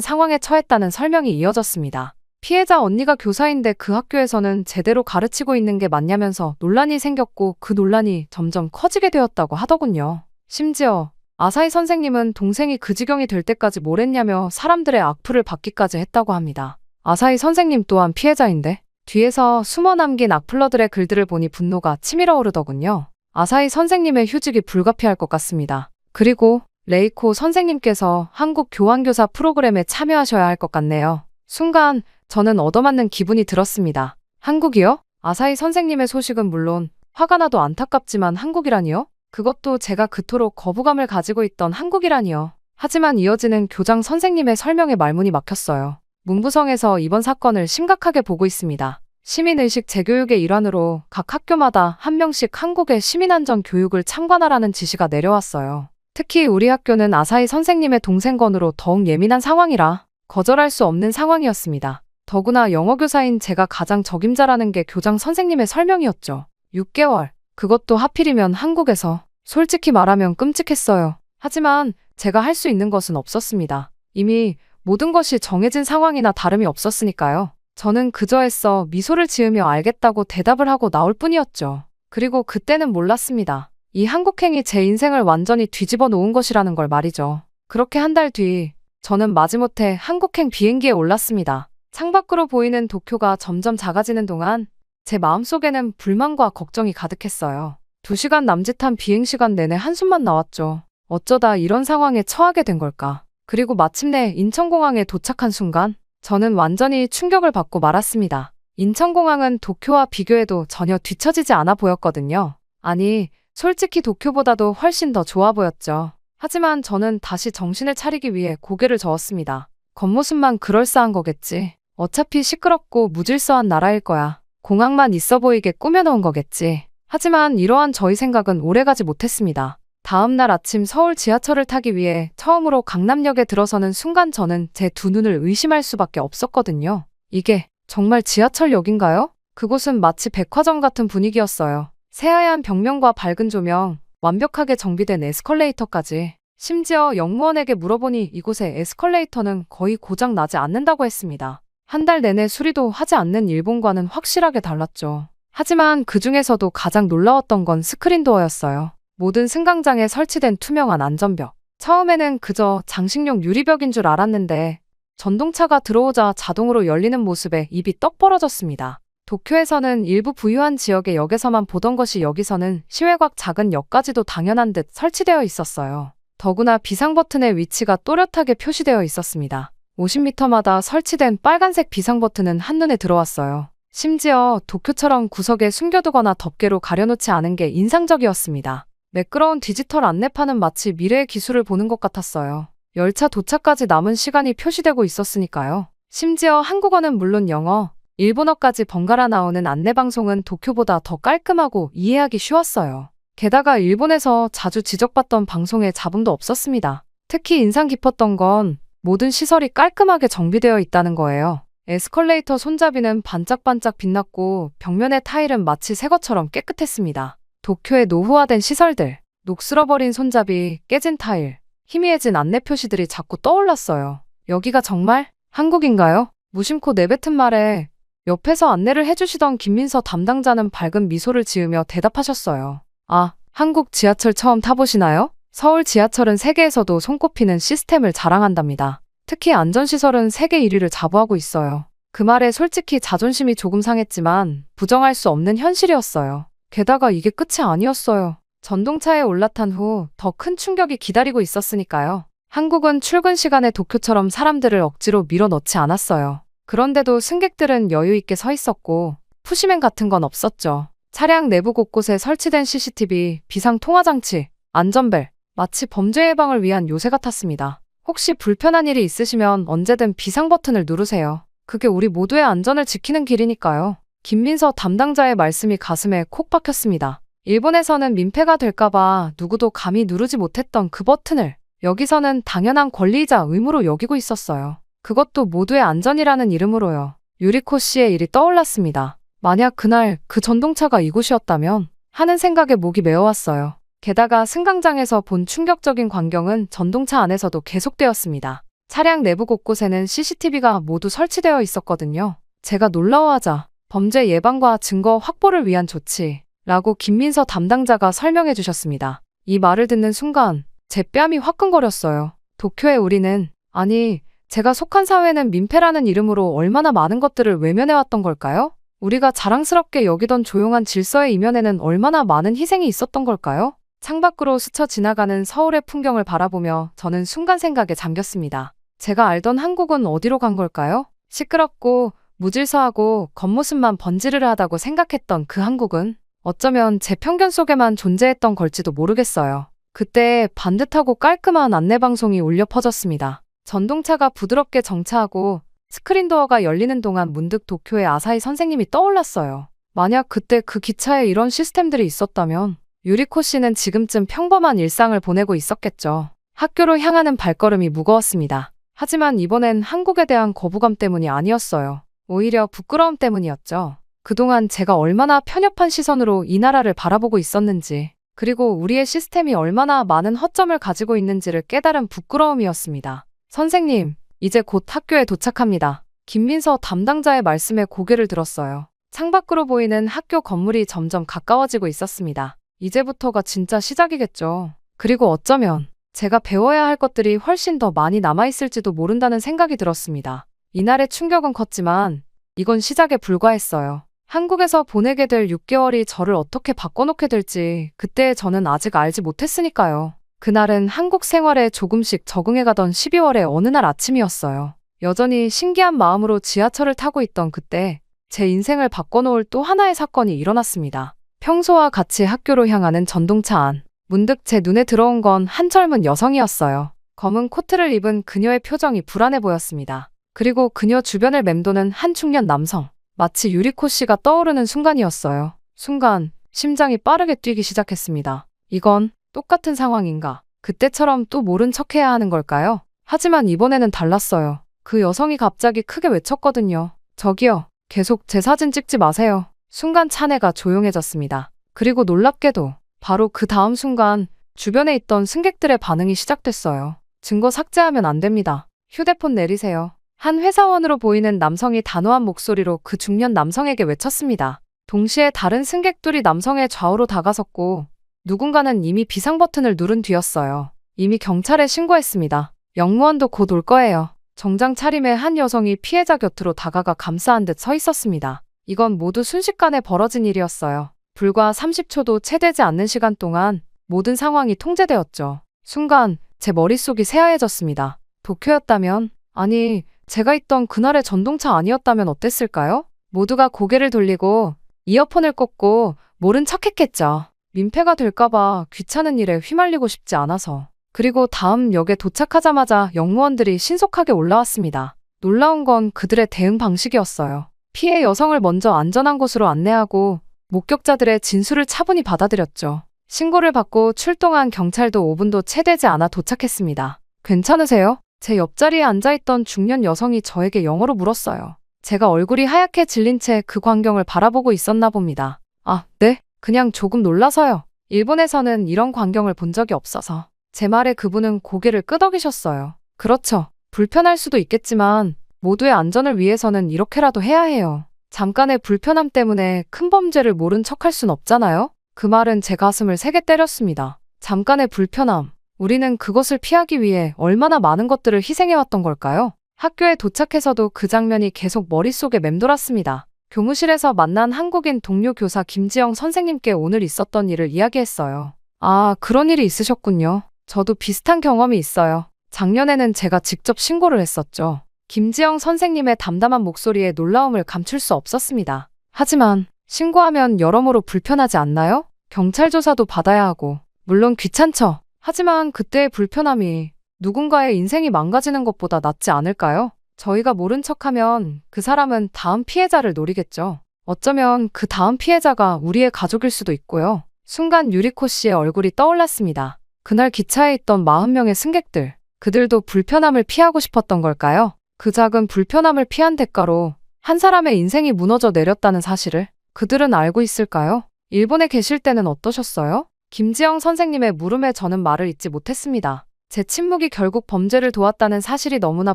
Speaker 1: 상황에 처했다는 설명이 이어졌습니다. 피해자 언니가 교사인데 그 학교에서는 제대로 가르치고 있는 게 맞냐면서 논란이 생겼고 그 논란이 점점 커지게 되었다고 하더군요. 심지어 아사히 선생님은 동생이 그 지경이 될 때까지 뭘 했냐며 사람들의 악플을 받기까지 했다고 합니다. 아사히 선생님 또한 피해자인데 뒤에서 숨어 남긴 악플러들의 글들을 보니 분노가 치밀어 오르더군요. 아사히 선생님의 휴직이 불가피할 것 같습니다. 그리고 레이코 선생님께서 한국 교환교사 프로그램에 참여하셔야 할 것 같네요. 순간 저는 얻어맞는 기분이 들었습니다. 한국이요? 아사히 선생님의 소식은 물론 화가 나도 안타깝지만 한국이라니요? 그것도 제가 그토록 거부감을 가지고 있던 한국이라니요. 하지만 이어지는 교장 선생님의 설명에 말문이 막혔어요. 문부성에서 이번 사건을 심각하게 보고 있습니다. 시민의식 재교육의 일환으로 각 학교마다 한 명씩 한국의 시민안전 교육을 참관하라는 지시가 내려왔어요. 특히 우리 학교는 아사히 선생님의 동생 건으로 더욱 예민한 상황이라 거절할 수 없는 상황이었습니다. 더구나 영어교사인 제가 가장 적임자라는 게 교장 선생님의 설명이었죠. 6개월. 그것도 하필이면 한국에서. 솔직히 말하면 끔찍했어요. 하지만 제가 할 수 있는 것은 없었습니다. 이미 모든 것이 정해진 상황이나 다름이 없었으니까요. 저는 그저 애써 미소를 지으며 알겠다고 대답을 하고 나올 뿐이었죠. 그리고 그때는 몰랐습니다. 이 한국행이 제 인생을 완전히 뒤집어 놓은 것이라는 걸 말이죠. 그렇게 한 달 뒤 저는 마지못해 한국행 비행기에 올랐습니다. 창밖으로 보이는 도쿄가 점점 작아지는 동안 제 마음속에는 불만과 걱정이 가득했어요. 2시간 남짓한 비행시간 내내 한숨만 나왔죠. 어쩌다 이런 상황에 처하게 된 걸까? 그리고 마침내 인천공항에 도착한 순간 저는 완전히 충격을 받고 말았습니다. 인천공항은 도쿄와 비교해도 전혀 뒤처지지 않아 보였거든요. 아니, 솔직히 도쿄보다도 훨씬 더 좋아 보였죠. 하지만 저는 다시 정신을 차리기 위해 고개를 저었습니다. 겉모습만 그럴싸한 거겠지. 어차피 시끄럽고 무질서한 나라일 거야. 공항만 있어 보이게 꾸며놓은 거겠지. 하지만 이러한 저희 생각은 오래가지 못했습니다. 다음 날 아침 서울 지하철을 타기 위해 처음으로 강남역에 들어서는 순간 저는 제 두 눈을 의심할 수밖에 없었거든요. 이게 정말 지하철역인가요? 그곳은 마치 백화점 같은 분위기였어요. 새하얀 벽면과 밝은 조명, 완벽하게 정비된 에스컬레이터까지. 심지어 역무원에게 물어보니 이곳의 에스컬레이터는 거의 고장 나지 않는다고 했습니다. 한 달 내내 수리도 하지 않는 일본과는 확실하게 달랐죠. 하지만 그 중에서도 가장 놀라웠던 건 스크린도어였어요. 모든 승강장에 설치된 투명한 안전벽. 처음에는 그저 장식용 유리벽인 줄 알았는데 전동차가 들어오자 자동으로 열리는 모습에 입이 떡 벌어졌습니다. 도쿄에서는 일부 부유한 지역의 역에서만 보던 것이 여기서는 시외곽 작은 역까지도 당연한 듯 설치되어 있었어요. 더구나 비상 버튼의 위치가 또렷하게 표시되어 있었습니다. 50m마다 설치된 빨간색 비상 버튼은 한눈에 들어왔어요. 심지어 도쿄처럼 구석에 숨겨두거나 덮개로 가려놓지 않은 게 인상적이었습니다. 매끄러운 디지털 안내판은 마치 미래의 기술을 보는 것 같았어요. 열차 도착까지 남은 시간이 표시되고 있었으니까요. 심지어 한국어는 물론 영어, 일본어까지 번갈아 나오는 안내방송은 도쿄보다 더 깔끔하고 이해하기 쉬웠어요. 게다가 일본에서 자주 지적받던 방송에 잡음도 없었습니다. 특히 인상 깊었던 건 모든 시설이 깔끔하게 정비되어 있다는 거예요. 에스컬레이터 손잡이는 반짝반짝 빛났고 벽면의 타일은 마치 새 것처럼 깨끗했습니다. 도쿄의 노후화된 시설들, 녹슬어버린 손잡이, 깨진 타일, 희미해진 안내 표시들이 자꾸 떠올랐어요. 여기가 정말 한국인가요? 무심코 내뱉은 말에 옆에서 안내를 해주시던 김민서 담당자는 밝은 미소를 지으며 대답하셨어요. 아, 한국 지하철 처음 타보시나요? 서울 지하철은 세계에서도 손꼽히는 시스템을 자랑한답니다. 특히 안전시설은 세계 1위를 자부하고 있어요. 그 말에 솔직히 자존심이 조금 상했지만 부정할 수 없는 현실이었어요. 게다가 이게 끝이 아니었어요. 전동차에 올라탄 후 더 큰 충격이 기다리고 있었으니까요. 한국은 출근 시간에 도쿄처럼 사람들을 억지로 밀어넣지 않았어요. 그런데도 승객들은 여유 있게 서 있었고 푸시맨 같은 건 없었죠. 차량 내부 곳곳에 설치된 CCTV, 비상 통화장치, 안전벨, 마치 범죄 예방을 위한 요새 같았습니다. 혹시 불편한 일이 있으시면 언제든 비상 버튼을 누르세요. 그게 우리 모두의 안전을 지키는 길이니까요. 김민서 담당자의 말씀이 가슴에 콕 박혔습니다. 일본에서는 민폐가 될까봐 누구도 감히 누르지 못했던 그 버튼을 여기서는 당연한 권리이자 의무로 여기고 있었어요. 그것도 모두의 안전이라는 이름으로요. 유리코 씨의 일이 떠올랐습니다. 만약 그날 그 전동차가 이곳이었다면 하는 생각에 목이 메어왔어요. 게다가 승강장에서 본 충격적인 광경은 전동차 안에서도 계속되었습니다. 차량 내부 곳곳에는 CCTV가 모두 설치되어 있었거든요. 제가 놀라워하자 범죄 예방과 증거 확보를 위한 조치라고 김민서 담당자가 설명해 주셨습니다. 이 말을 듣는 순간 제 뺨이 화끈거렸어요. 도쿄의 우리는, 아니, 제가 속한 사회는 민폐라는 이름으로 얼마나 많은 것들을 외면해왔던 걸까요? 우리가 자랑스럽게 여기던 조용한 질서의 이면에는 얼마나 많은 희생이 있었던 걸까요? 창밖으로 스쳐 지나가는 서울의 풍경을 바라보며 저는 순간 생각에 잠겼습니다. 제가 알던 한국은 어디로 간 걸까요? 시끄럽고 무질서하고 겉모습만 번지르르하다고 생각했던 그 한국은 어쩌면 제 편견 속에만 존재했던 걸지도 모르겠어요. 그때 반듯하고 깔끔한 안내방송이 울려 퍼졌습니다. 전동차가 부드럽게 정차하고 스크린도어가 열리는 동안 문득 도쿄의 아사히 선생님이 떠올랐어요. 만약 그때 그 기차에 이런 시스템들이 있었다면 유리코 씨는 지금쯤 평범한 일상을 보내고 있었겠죠. 학교로 향하는 발걸음이 무거웠습니다. 하지만 이번엔 한국에 대한 거부감 때문이 아니었어요. 오히려 부끄러움 때문이었죠. 그동안 제가 얼마나 편협한 시선으로 이 나라를 바라보고 있었는지, 그리고 우리의 시스템이 얼마나 많은 허점을 가지고 있는지를 깨달은 부끄러움이었습니다. 선생님, 이제 곧 학교에 도착합니다. 김민서 담당자의 말씀에 고개를 들었어요. 창밖으로 보이는 학교 건물이 점점 가까워지고 있었습니다. 이제부터가 진짜 시작이겠죠. 그리고 어쩌면 제가 배워야 할 것들이 훨씬 더 많이 남아있을지도 모른다는 생각이 들었습니다. 이날의 충격은 컸지만 이건 시작에 불과했어요. 한국에서 보내게 될 6개월이 저를 어떻게 바꿔놓게 될지 그때 저는 아직 알지 못했으니까요. 그날은 한국 생활에 조금씩 적응해가던 12월의 어느 날 아침이었어요. 여전히 신기한 마음으로 지하철을 타고 있던 그때 제 인생을 바꿔놓을 또 하나의 사건이 일어났습니다. 평소와 같이 학교로 향하는 전동차 안. 문득 제 눈에 들어온 건 한 젊은 여성이었어요. 검은 코트를 입은 그녀의 표정이 불안해 보였습니다. 그리고 그녀 주변을 맴도는 한 중년 남성. 마치 유리코 씨가 떠오르는 순간이었어요. 순간 심장이 빠르게 뛰기 시작했습니다. 이건 똑같은 상황인가? 그때처럼 또 모른 척해야 하는 걸까요? 하지만 이번에는 달랐어요. 그 여성이 갑자기 크게 외쳤거든요. 저기요, 계속 제 사진 찍지 마세요. 순간 차내가 조용해졌습니다. 그리고 놀랍게도 바로 그 다음 순간 주변에 있던 승객들의 반응이 시작됐어요. 증거 삭제하면 안 됩니다. 휴대폰 내리세요. 한 회사원으로 보이는 남성이 단호한 목소리로 그 중년 남성에게 외쳤습니다. 동시에 다른 승객들이 남성의 좌우로 다가섰고 누군가는 이미 비상 버튼을 누른 뒤였어요. 이미 경찰에 신고했습니다. 영무원도 곧 올 거예요. 정장 차림의 한 여성이 피해자 곁으로 다가가 감싸한 듯 서 있었습니다. 이건 모두 순식간에 벌어진 일이었어요. 불과 30초도 채 되지 않는 시간 동안 모든 상황이 통제되었죠. 순간 제 머릿속이 새하얘졌습니다. 도쿄였다면? 아니, 제가 있던 그날의 전동차 아니었다면 어땠을까요? 모두가 고개를 돌리고 이어폰을 꽂고 모른 척했겠죠. 민폐가 될까봐 귀찮은 일에 휘말리고 싶지 않아서. 그리고 다음 역에 도착하자마자 영무원들이 신속하게 올라왔습니다. 놀라운 건 그들의 대응 방식이었어요. 피해 여성을 먼저 안전한 곳으로 안내하고 목격자들의 진술을 차분히 받아들였죠. 신고를 받고 출동한 경찰도 5분도 채 되지 않아 도착했습니다. 괜찮으세요? 제 옆자리에 앉아있던 중년 여성이 저에게 영어로 물었어요. 제가 얼굴이 하얗게 질린 채 그 광경을 바라보고 있었나 봅니다. 아, 네? 그냥 조금 놀라서요. 일본에서는 이런 광경을 본 적이 없어서. 제 말에 그분은 고개를 끄덕이셨어요. 그렇죠. 불편할 수도 있겠지만 모두의 안전을 위해서는 이렇게라도 해야 해요. 잠깐의 불편함 때문에 큰 범죄를 모른 척할 순 없잖아요? 그 말은 제 가슴을 세게 때렸습니다. 잠깐의 불편함. 우리는 그것을 피하기 위해 얼마나 많은 것들을 희생해왔던 걸까요? 학교에 도착해서도 그 장면이 계속 머릿속에 맴돌았습니다. 교무실에서 만난 한국인 동료 교사 김지영 선생님께 오늘 있었던 일을 이야기했어요. 아, 그런 일이 있으셨군요. 저도 비슷한 경험이 있어요. 작년에는 제가 직접 신고를 했었죠. 김지영 선생님의 담담한 목소리에 놀라움을 감출 수 없었습니다. 하지만 신고하면 여러모로 불편하지 않나요? 경찰 조사도 받아야 하고. 물론 귀찮죠. 하지만 그때의 불편함이 누군가의 인생이 망가지는 것보다 낫지 않을까요? 저희가 모른 척하면 그 사람은 다음 피해자를 노리겠죠. 어쩌면 그 다음 피해자가 우리의 가족일 수도 있고요. 순간 유리코 씨의 얼굴이 떠올랐습니다. 그날 기차에 있던 40명의 승객들. 그들도 불편함을 피하고 싶었던 걸까요? 그 작은 불편함을 피한 대가로 한 사람의 인생이 무너져 내렸다는 사실을 그들은 알고 있을까요? 일본에 계실 때는 어떠셨어요? 김지영 선생님의 물음에 저는 말을 잇지 못했습니다. 제 침묵이 결국 범죄를 도왔다는 사실이 너무나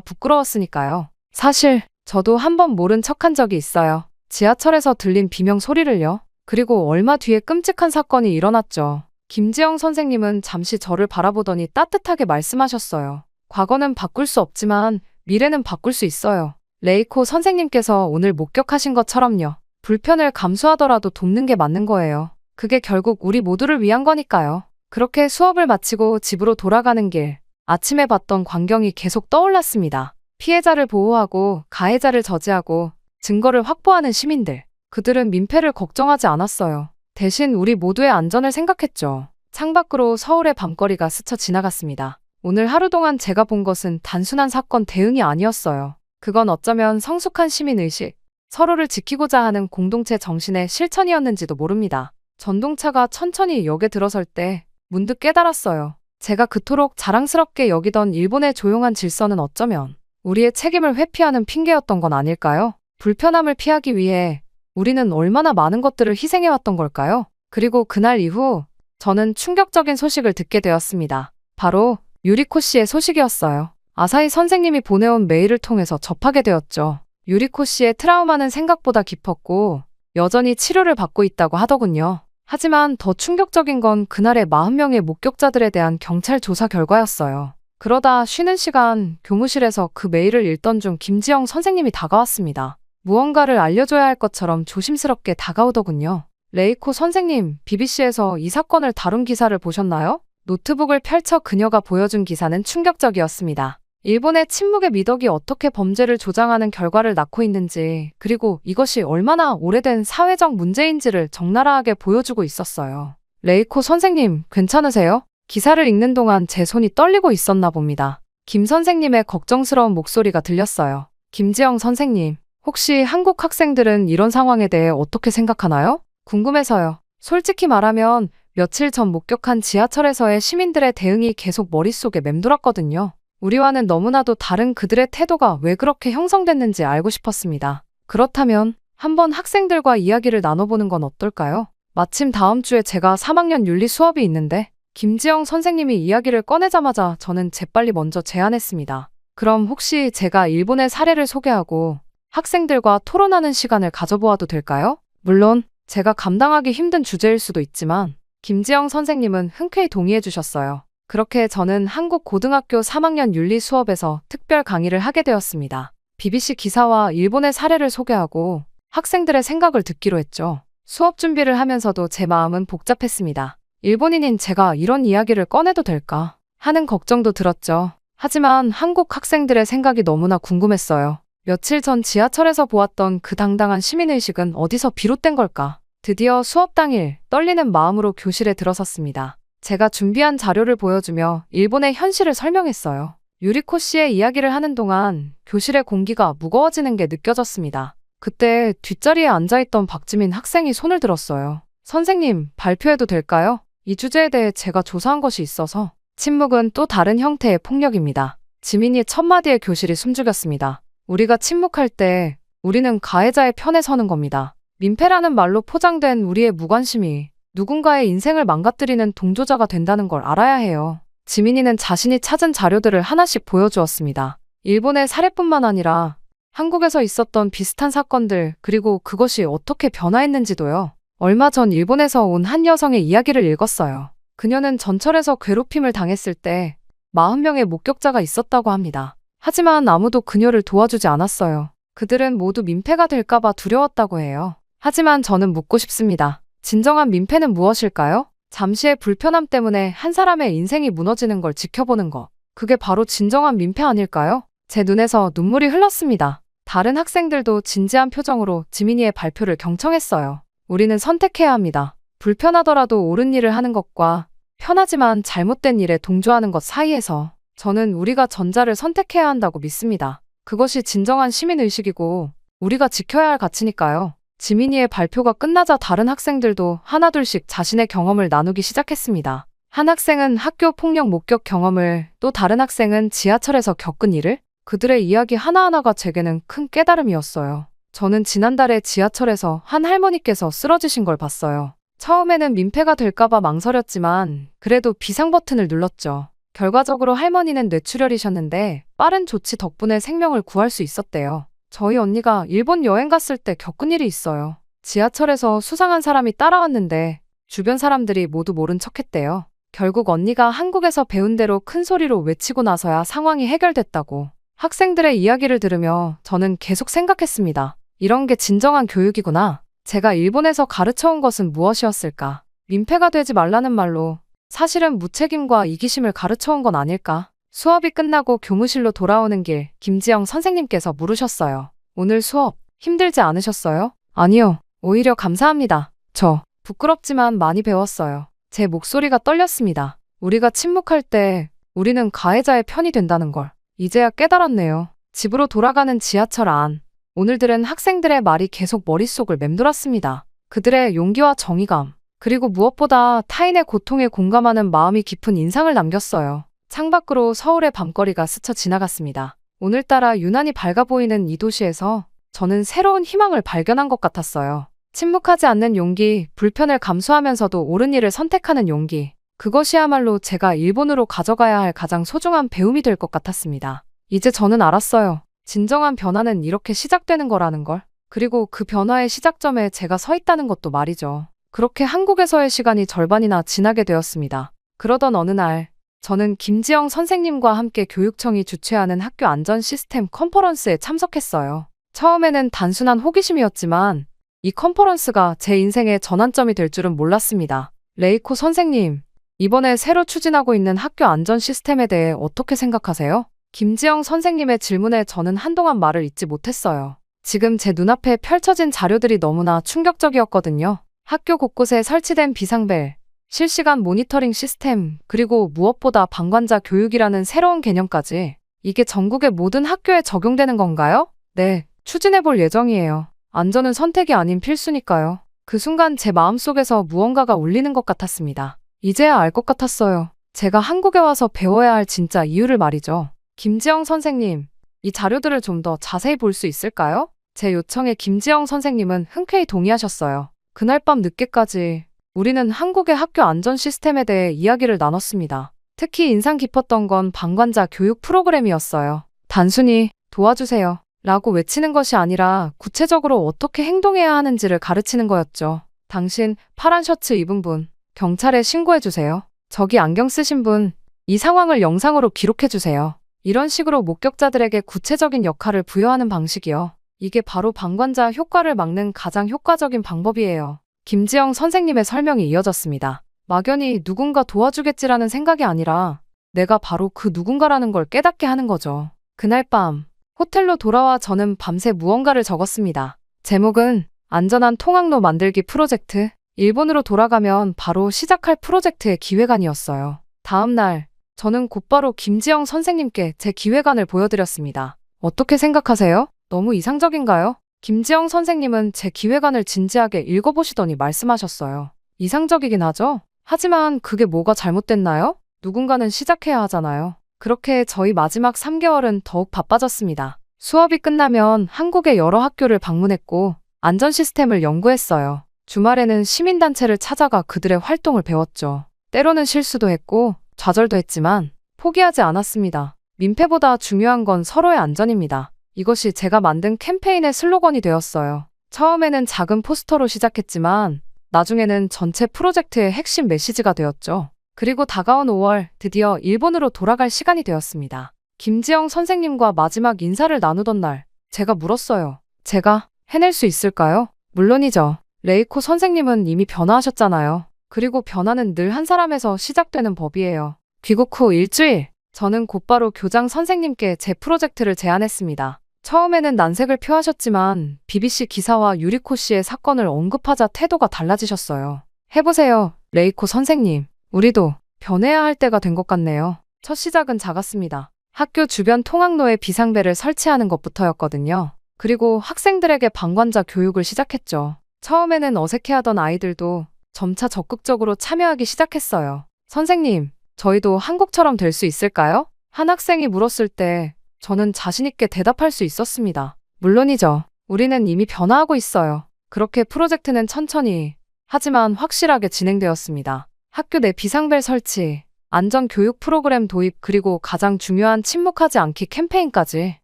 Speaker 1: 부끄러웠으니까요. 사실 저도 한 번 모른 척한 적이 있어요. 지하철에서 들린 비명 소리를요. 그리고 얼마 뒤에 끔찍한 사건이 일어났죠. 김지영 선생님은 잠시 저를 바라보더니 따뜻하게 말씀하셨어요. 과거는 바꿀 수 없지만 미래는 바꿀 수 있어요. 레이코 선생님께서 오늘 목격하신 것처럼요. 불편을 감수하더라도 돕는 게 맞는 거예요. 그게 결국 우리 모두를 위한 거니까요. 그렇게 수업을 마치고 집으로 돌아가는 길, 아침에 봤던 광경이 계속 떠올랐습니다. 피해자를 보호하고 가해자를 저지하고 증거를 확보하는 시민들. 그들은 민폐를 걱정하지 않았어요. 대신 우리 모두의 안전을 생각했죠. 창밖으로 서울의 밤거리가 스쳐 지나갔습니다. 오늘 하루 동안 제가 본 것은 단순한 사건 대응이 아니었어요. 그건 어쩌면 성숙한 시민의식, 서로를 지키고자 하는 공동체 정신의 실천이었는지도 모릅니다. 전동차가 천천히 역에 들어설 때 문득 깨달았어요. 제가 그토록 자랑스럽게 여기던 일본의 조용한 질서는 어쩌면 우리의 책임을 회피하는 핑계였던 건 아닐까요? 불편함을 피하기 위해 우리는 얼마나 많은 것들을 희생해왔던 걸까요? 그리고 그날 이후 저는 충격적인 소식을 듣게 되었습니다. 바로 유리코 씨의 소식이었어요. 아사히 선생님이 보내온 메일을 통해서 접하게 되었죠. 유리코 씨의 트라우마는 생각보다 깊었고 여전히 치료를 받고 있다고 하더군요. 하지만 더 충격적인 건 그날의 40명의 목격자들에 대한 경찰 조사 결과였어요. 그러다 쉬는 시간 교무실에서 그 메일을 읽던 중 김지영 선생님이 다가왔습니다. 무언가를 알려줘야 할 것처럼 조심스럽게 다가오더군요. 레이코 선생님, BBC에서 이 사건을 다룬 기사를 보셨나요? 노트북을 펼쳐 그녀가 보여준 기사는 충격적이었습니다. 일본의 침묵의 미덕이 어떻게 범죄를 조장하는 결과를 낳고 있는지, 그리고 이것이 얼마나 오래된 사회적 문제인지를 적나라하게 보여주고 있었어요. 레이코 선생님, 괜찮으세요? 기사를 읽는 동안 제 손이 떨리고 있었나 봅니다. 김 선생님의 걱정스러운 목소리가 들렸어요. 김지영 선생님, 혹시 한국 학생들은 이런 상황에 대해 어떻게 생각하나요? 궁금해서요. 솔직히 말하면 며칠 전 목격한 지하철에서의 시민들의 대응이 계속 머릿속에 맴돌았거든요. 우리와는 너무나도 다른 그들의 태도가 왜 그렇게 형성됐는지 알고 싶었습니다. 그렇다면 한번 학생들과 이야기를 나눠보는 건 어떨까요? 마침 다음 주에 제가 3학년 윤리 수업이 있는데 김지영 선생님이 이야기를 꺼내자마자 저는 재빨리 먼저 제안했습니다. 그럼 혹시 제가 일본의 사례를 소개하고 학생들과 토론하는 시간을 가져보아도 될까요? 물론 제가 감당하기 힘든 주제일 수도 있지만 김지영 선생님은 흔쾌히 동의해 주셨어요. 그렇게 저는 한국 고등학교 3학년 윤리 수업에서 특별 강의를 하게 되었습니다. BBC 기사와 일본의 사례를 소개하고 학생들의 생각을 듣기로 했죠. 수업 준비를 하면서도 제 마음은 복잡했습니다. 일본인인 제가 이런 이야기를 꺼내도 될까 하는 걱정도 들었죠. 하지만 한국 학생들의 생각이 너무나 궁금했어요. 며칠 전 지하철에서 보았던 그 당당한 시민의식은 어디서 비롯된 걸까? 드디어 수업 당일 떨리는 마음으로 교실에 들어섰습니다. 제가 준비한 자료를 보여주며 일본의 현실을 설명했어요. 유리코 씨의 이야기를 하는 동안 교실의 공기가 무거워지는 게 느껴졌습니다. 그때 뒷자리에 앉아있던 박지민 학생이 손을 들었어요. 선생님, 발표해도 될까요? 이 주제에 대해 제가 조사한 것이 있어서. 침묵은 또 다른 형태의 폭력입니다. 지민이 첫 마디에 교실이 숨죽였습니다. 우리가 침묵할 때 우리는 가해자의 편에 서는 겁니다. 민폐라는 말로 포장된 우리의 무관심이 누군가의 인생을 망가뜨리는 동조자가 된다는 걸 알아야 해요. 지민이는 자신이 찾은 자료들을 하나씩 보여주었습니다. 일본의 사례뿐만 아니라 한국에서 있었던 비슷한 사건들, 그리고 그것이 어떻게 변화했는지도요. 얼마 전 일본에서 온 한 여성의 이야기를 읽었어요. 그녀는 전철에서 괴롭힘을 당했을 때 40명의 목격자가 있었다고 합니다. 하지만 아무도 그녀를 도와주지 않았어요. 그들은 모두 민폐가 될까봐 두려웠다고 해요. 하지만 저는 묻고 싶습니다. 진정한 민폐는 무엇일까요? 잠시의 불편함 때문에 한 사람의 인생이 무너지는 걸 지켜보는 것. 그게 바로 진정한 민폐 아닐까요? 제 눈에서 눈물이 흘렀습니다. 다른 학생들도 진지한 표정으로 지민이의 발표를 경청했어요. 우리는 선택해야 합니다. 불편하더라도 옳은 일을 하는 것과 편하지만 잘못된 일에 동조하는 것 사이에서 저는 우리가 전자를 선택해야 한다고 믿습니다. 그것이 진정한 시민의식이고 우리가 지켜야 할 가치니까요. 지민이의 발표가 끝나자 다른 학생들도 하나둘씩 자신의 경험을 나누기 시작했습니다. 한 학생은 학교 폭력 목격 경험을, 또 다른 학생은 지하철에서 겪은 일을. 그들의 이야기 하나하나가 제게는 큰 깨달음이었어요. 저는 지난달에 지하철에서 한 할머니께서 쓰러지신 걸 봤어요. 처음에는 민폐가 될까봐 망설였지만 그래도 비상 버튼을 눌렀죠. 결과적으로 할머니는 뇌출혈이셨는데 빠른 조치 덕분에 생명을 구할 수 있었대요. 저희 언니가 일본 여행 갔을 때 겪은 일이 있어요. 지하철에서 수상한 사람이 따라왔는데 주변 사람들이 모두 모른 척했대요. 결국 언니가 한국에서 배운 대로 큰 소리로 외치고 나서야 상황이 해결됐다고. 학생들의 이야기를 들으며 저는 계속 생각했습니다. 이런 게 진정한 교육이구나. 제가 일본에서 가르쳐온 것은 무엇이었을까? 민폐가 되지 말라는 말로 사실은 무책임과 이기심을 가르쳐온 건 아닐까? 수업이 끝나고 교무실로 돌아오는 길 김지영 선생님께서 물으셨어요. 오늘 수업 힘들지 않으셨어요? 아니요. 오히려 감사합니다. 저 부끄럽지만 많이 배웠어요. 제 목소리가 떨렸습니다. 우리가 침묵할 때 우리는 가해자의 편이 된다는 걸 이제야 깨달았네요. 집으로 돌아가는 지하철 안. 오늘 들은 학생들의 말이 계속 머릿속을 맴돌았습니다. 그들의 용기와 정의감, 그리고 무엇보다 타인의 고통에 공감하는 마음이 깊은 인상을 남겼어요. 창밖으로 서울의 밤거리가 스쳐 지나갔습니다. 오늘따라 유난히 밝아 보이는 이 도시에서 저는 새로운 희망을 발견한 것 같았어요. 침묵하지 않는 용기, 불편을 감수하면서도 옳은 일을 선택하는 용기. 그것이야말로 제가 일본으로 가져가야 할 가장 소중한 배움이 될 것 같았습니다. 이제 저는 알았어요. 진정한 변화는 이렇게 시작되는 거라는 걸. 그리고 그 변화의 시작점에 제가 서 있다는 것도 말이죠. 그렇게 한국에서의 시간이 절반이나 지나게 되었습니다. 그러던 어느 날 저는 김지영 선생님과 함께 교육청이 주최하는 학교 안전 시스템 컨퍼런스에 참석했어요. 처음에는 단순한 호기심이었지만 이 컨퍼런스가 제 인생의 전환점이 될 줄은 몰랐습니다. 레이코 선생님, 이번에 새로 추진하고 있는 학교 안전 시스템에 대해 어떻게 생각하세요? 김지영 선생님의 질문에 저는 한동안 말을 잇지 못했어요. 지금 제 눈앞에 펼쳐진 자료들이 너무나 충격적이었거든요. 학교 곳곳에 설치된 비상벨, 실시간 모니터링 시스템, 그리고 무엇보다 방관자 교육이라는 새로운 개념까지. 이게 전국의 모든 학교에 적용되는 건가요? 네, 추진해 볼 예정이에요. 안전은 선택이 아닌 필수니까요. 그 순간 제 마음속에서 무언가가 울리는 것 같았습니다. 이제야 알 것 같았어요. 제가 한국에 와서 배워야 할 진짜 이유를 말이죠. 김지영 선생님, 이 자료들을 좀 더 자세히 볼 수 있을까요? 제 요청에 김지영 선생님은 흔쾌히 동의하셨어요. 그날 밤 늦게까지 우리는 한국의 학교 안전 시스템에 대해 이야기를 나눴습니다. 특히 인상 깊었던 건 방관자 교육 프로그램이었어요. 단순히 도와주세요 라고 외치는 것이 아니라 구체적으로 어떻게 행동해야 하는지를 가르치는 거였죠. 당신 파란 셔츠 입은 분, 경찰에 신고해주세요. 저기 안경 쓰신 분, 이 상황을 영상으로 기록해주세요. 이런 식으로 목격자들에게 구체적인 역할을 부여하는 방식이요. 이게 바로 방관자 효과를 막는 가장 효과적인 방법이에요. 김지영 선생님의 설명이 이어졌습니다. 막연히 누군가 도와주겠지라는 생각이 아니라 내가 바로 그 누군가라는 걸 깨닫게 하는 거죠. 그날 밤 호텔로 돌아와 저는 밤새 무언가를 적었습니다. 제목은 안전한 통학로 만들기 프로젝트. 일본으로 돌아가면 바로 시작할 프로젝트의 기획안이었어요. 다음 날 저는 곧바로 김지영 선생님께 제 기획안을 보여드렸습니다. 어떻게 생각하세요? 너무 이상적인가요? 김지영 선생님은 제 기획안을 진지하게 읽어보시더니 말씀하셨어요. 이상적이긴 하죠? 하지만 그게 뭐가 잘못됐나요? 누군가는 시작해야 하잖아요. 그렇게 저희 마지막 3개월은 더욱 바빠졌습니다. 수업이 끝나면 한국의 여러 학교를 방문했고 안전 시스템을 연구했어요. 주말에는 시민단체를 찾아가 그들의 활동을 배웠죠. 때로는 실수도 했고 좌절도 했지만 포기하지 않았습니다. 민폐보다 중요한 건 서로의 안전입니다. 이것이 제가 만든 캠페인의 슬로건이 되었어요. 처음에는 작은 포스터로 시작했지만 나중에는 전체 프로젝트의 핵심 메시지가 되었죠. 그리고 다가온 5월 드디어 일본으로 돌아갈 시간이 되었습니다. 김지영 선생님과 마지막 인사를 나누던 날 제가 물었어요. 제가 해낼 수 있을까요? 물론이죠. 레이코 선생님은 이미 변화하셨잖아요. 그리고 변화는 늘 한 사람에서 시작되는 법이에요. 귀국 후 일주일, 저는 곧바로 교장 선생님께 제 프로젝트를 제안했습니다. 처음에는 난색을 표하셨지만 BBC 기사와 유리코 씨의 사건을 언급하자 태도가 달라지셨어요. 해보세요, 레이코 선생님. 우리도 변해야 할 때가 된 것 같네요. 첫 시작은 작았습니다. 학교 주변 통학로에 비상벨을 설치하는 것부터였거든요. 그리고 학생들에게 방관자 교육을 시작했죠. 처음에는 어색해하던 아이들도 점차 적극적으로 참여하기 시작했어요. 선생님, 저희도 한국처럼 될 수 있을까요? 한 학생이 물었을 때 저는 자신있게 대답할 수 있었습니다. 물론이죠. 우리는 이미 변화하고 있어요. 그렇게 프로젝트는 천천히, 하지만 확실하게 진행되었습니다. 학교 내 비상벨 설치, 안전교육 프로그램 도입, 그리고 가장 중요한 침묵하지 않기 캠페인까지.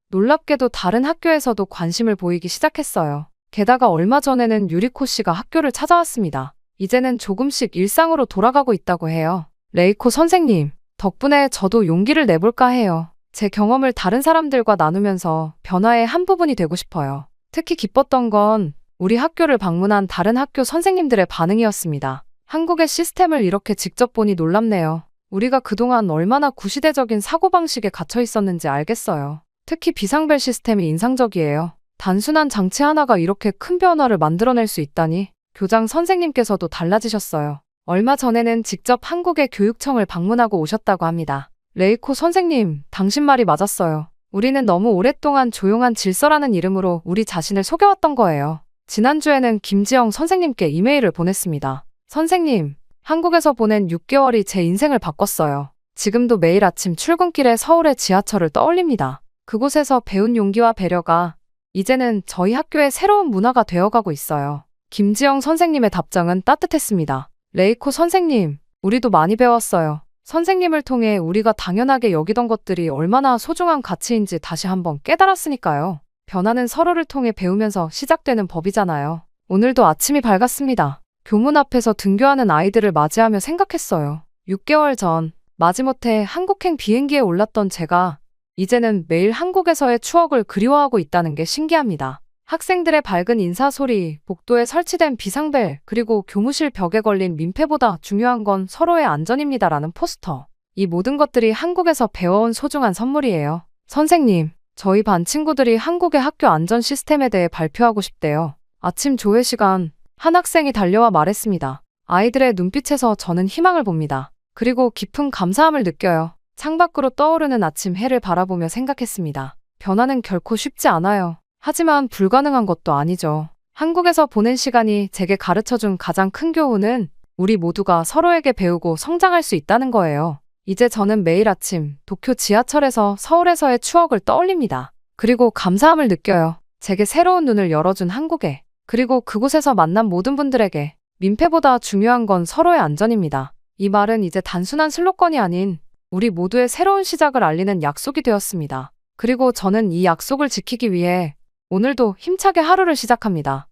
Speaker 1: 놀랍게도 다른 학교에서도 관심을 보이기 시작했어요. 게다가 얼마 전에는 유리코 씨가 학교를 찾아왔습니다. 이제는 조금씩 일상으로 돌아가고 있다고 해요. 레이코 선생님, 덕분에 저도 용기를 내볼까 해요. 제 경험을 다른 사람들과 나누면서 변화의 한 부분이 되고 싶어요. 특히 기뻤던 건 우리 학교를 방문한 다른 학교 선생님들의 반응이었습니다. 한국의 시스템을 이렇게 직접 보니 놀랍네요. 우리가 그동안 얼마나 구시대적인 사고방식에 갇혀 있었는지 알겠어요. 특히 비상벨 시스템이 인상적이에요. 단순한 장치 하나가 이렇게 큰 변화를 만들어낼 수 있다니. 교장 선생님께서도 달라지셨어요. 얼마 전에는 직접 한국의 교육청을 방문하고 오셨다고 합니다. 레이코 선생님, 당신 말이 맞았어요. 우리는 너무 오랫동안 조용한 질서라는 이름으로 우리 자신을 속여왔던 거예요. 지난주에는 김지영 선생님께 이메일을 보냈습니다. 선생님, 한국에서 보낸 6개월이 제 인생을 바꿨어요. 지금도 매일 아침 출근길에 서울의 지하철을 떠올립니다. 그곳에서 배운 용기와 배려가 이제는 저희 학교의 새로운 문화가 되어가고 있어요. 김지영 선생님의 답장은 따뜻했습니다. 레이코 선생님, 우리도 많이 배웠어요. 선생님을 통해 우리가 당연하게 여기던 것들이 얼마나 소중한 가치인지 다시 한번 깨달았으니까요. 변화는 서로를 통해 배우면서 시작되는 법이잖아요. 오늘도 아침이 밝았습니다. 교문 앞에서 등교하는 아이들을 맞이하며 생각했어요. 6개월 전 마지못해 한국행 비행기에 올랐던 제가 이제는 매일 한국에서의 추억을 그리워하고 있다는 게 신기합니다. 학생들의 밝은 인사 소리, 복도에 설치된 비상벨, 그리고 교무실 벽에 걸린 민폐보다 중요한 건 서로의 안전입니다라는 포스터. 이 모든 것들이 한국에서 배워온 소중한 선물이에요. 선생님, 저희 반 친구들이 한국의 학교 안전 시스템에 대해 발표하고 싶대요. 아침 조회 시간, 한 학생이 달려와 말했습니다. 아이들의 눈빛에서 저는 희망을 봅니다. 그리고 깊은 감사함을 느껴요. 창밖으로 떠오르는 아침 해를 바라보며 생각했습니다. 변화는 결코 쉽지 않아요. 하지만 불가능한 것도 아니죠. 한국에서 보낸 시간이 제게 가르쳐준 가장 큰 교훈은 우리 모두가 서로에게 배우고 성장할 수 있다는 거예요. 이제 저는 매일 아침 도쿄 지하철에서 서울에서의 추억을 떠올립니다. 그리고 감사함을 느껴요. 제게 새로운 눈을 열어준 한국에, 그리고 그곳에서 만난 모든 분들에게. 민폐보다 중요한 건 서로의 안전입니다. 이 말은 이제 단순한 슬로건이 아닌 우리 모두의 새로운 시작을 알리는 약속이 되었습니다. 그리고 저는 이 약속을 지키기 위해 오늘도 힘차게 하루를 시작합니다.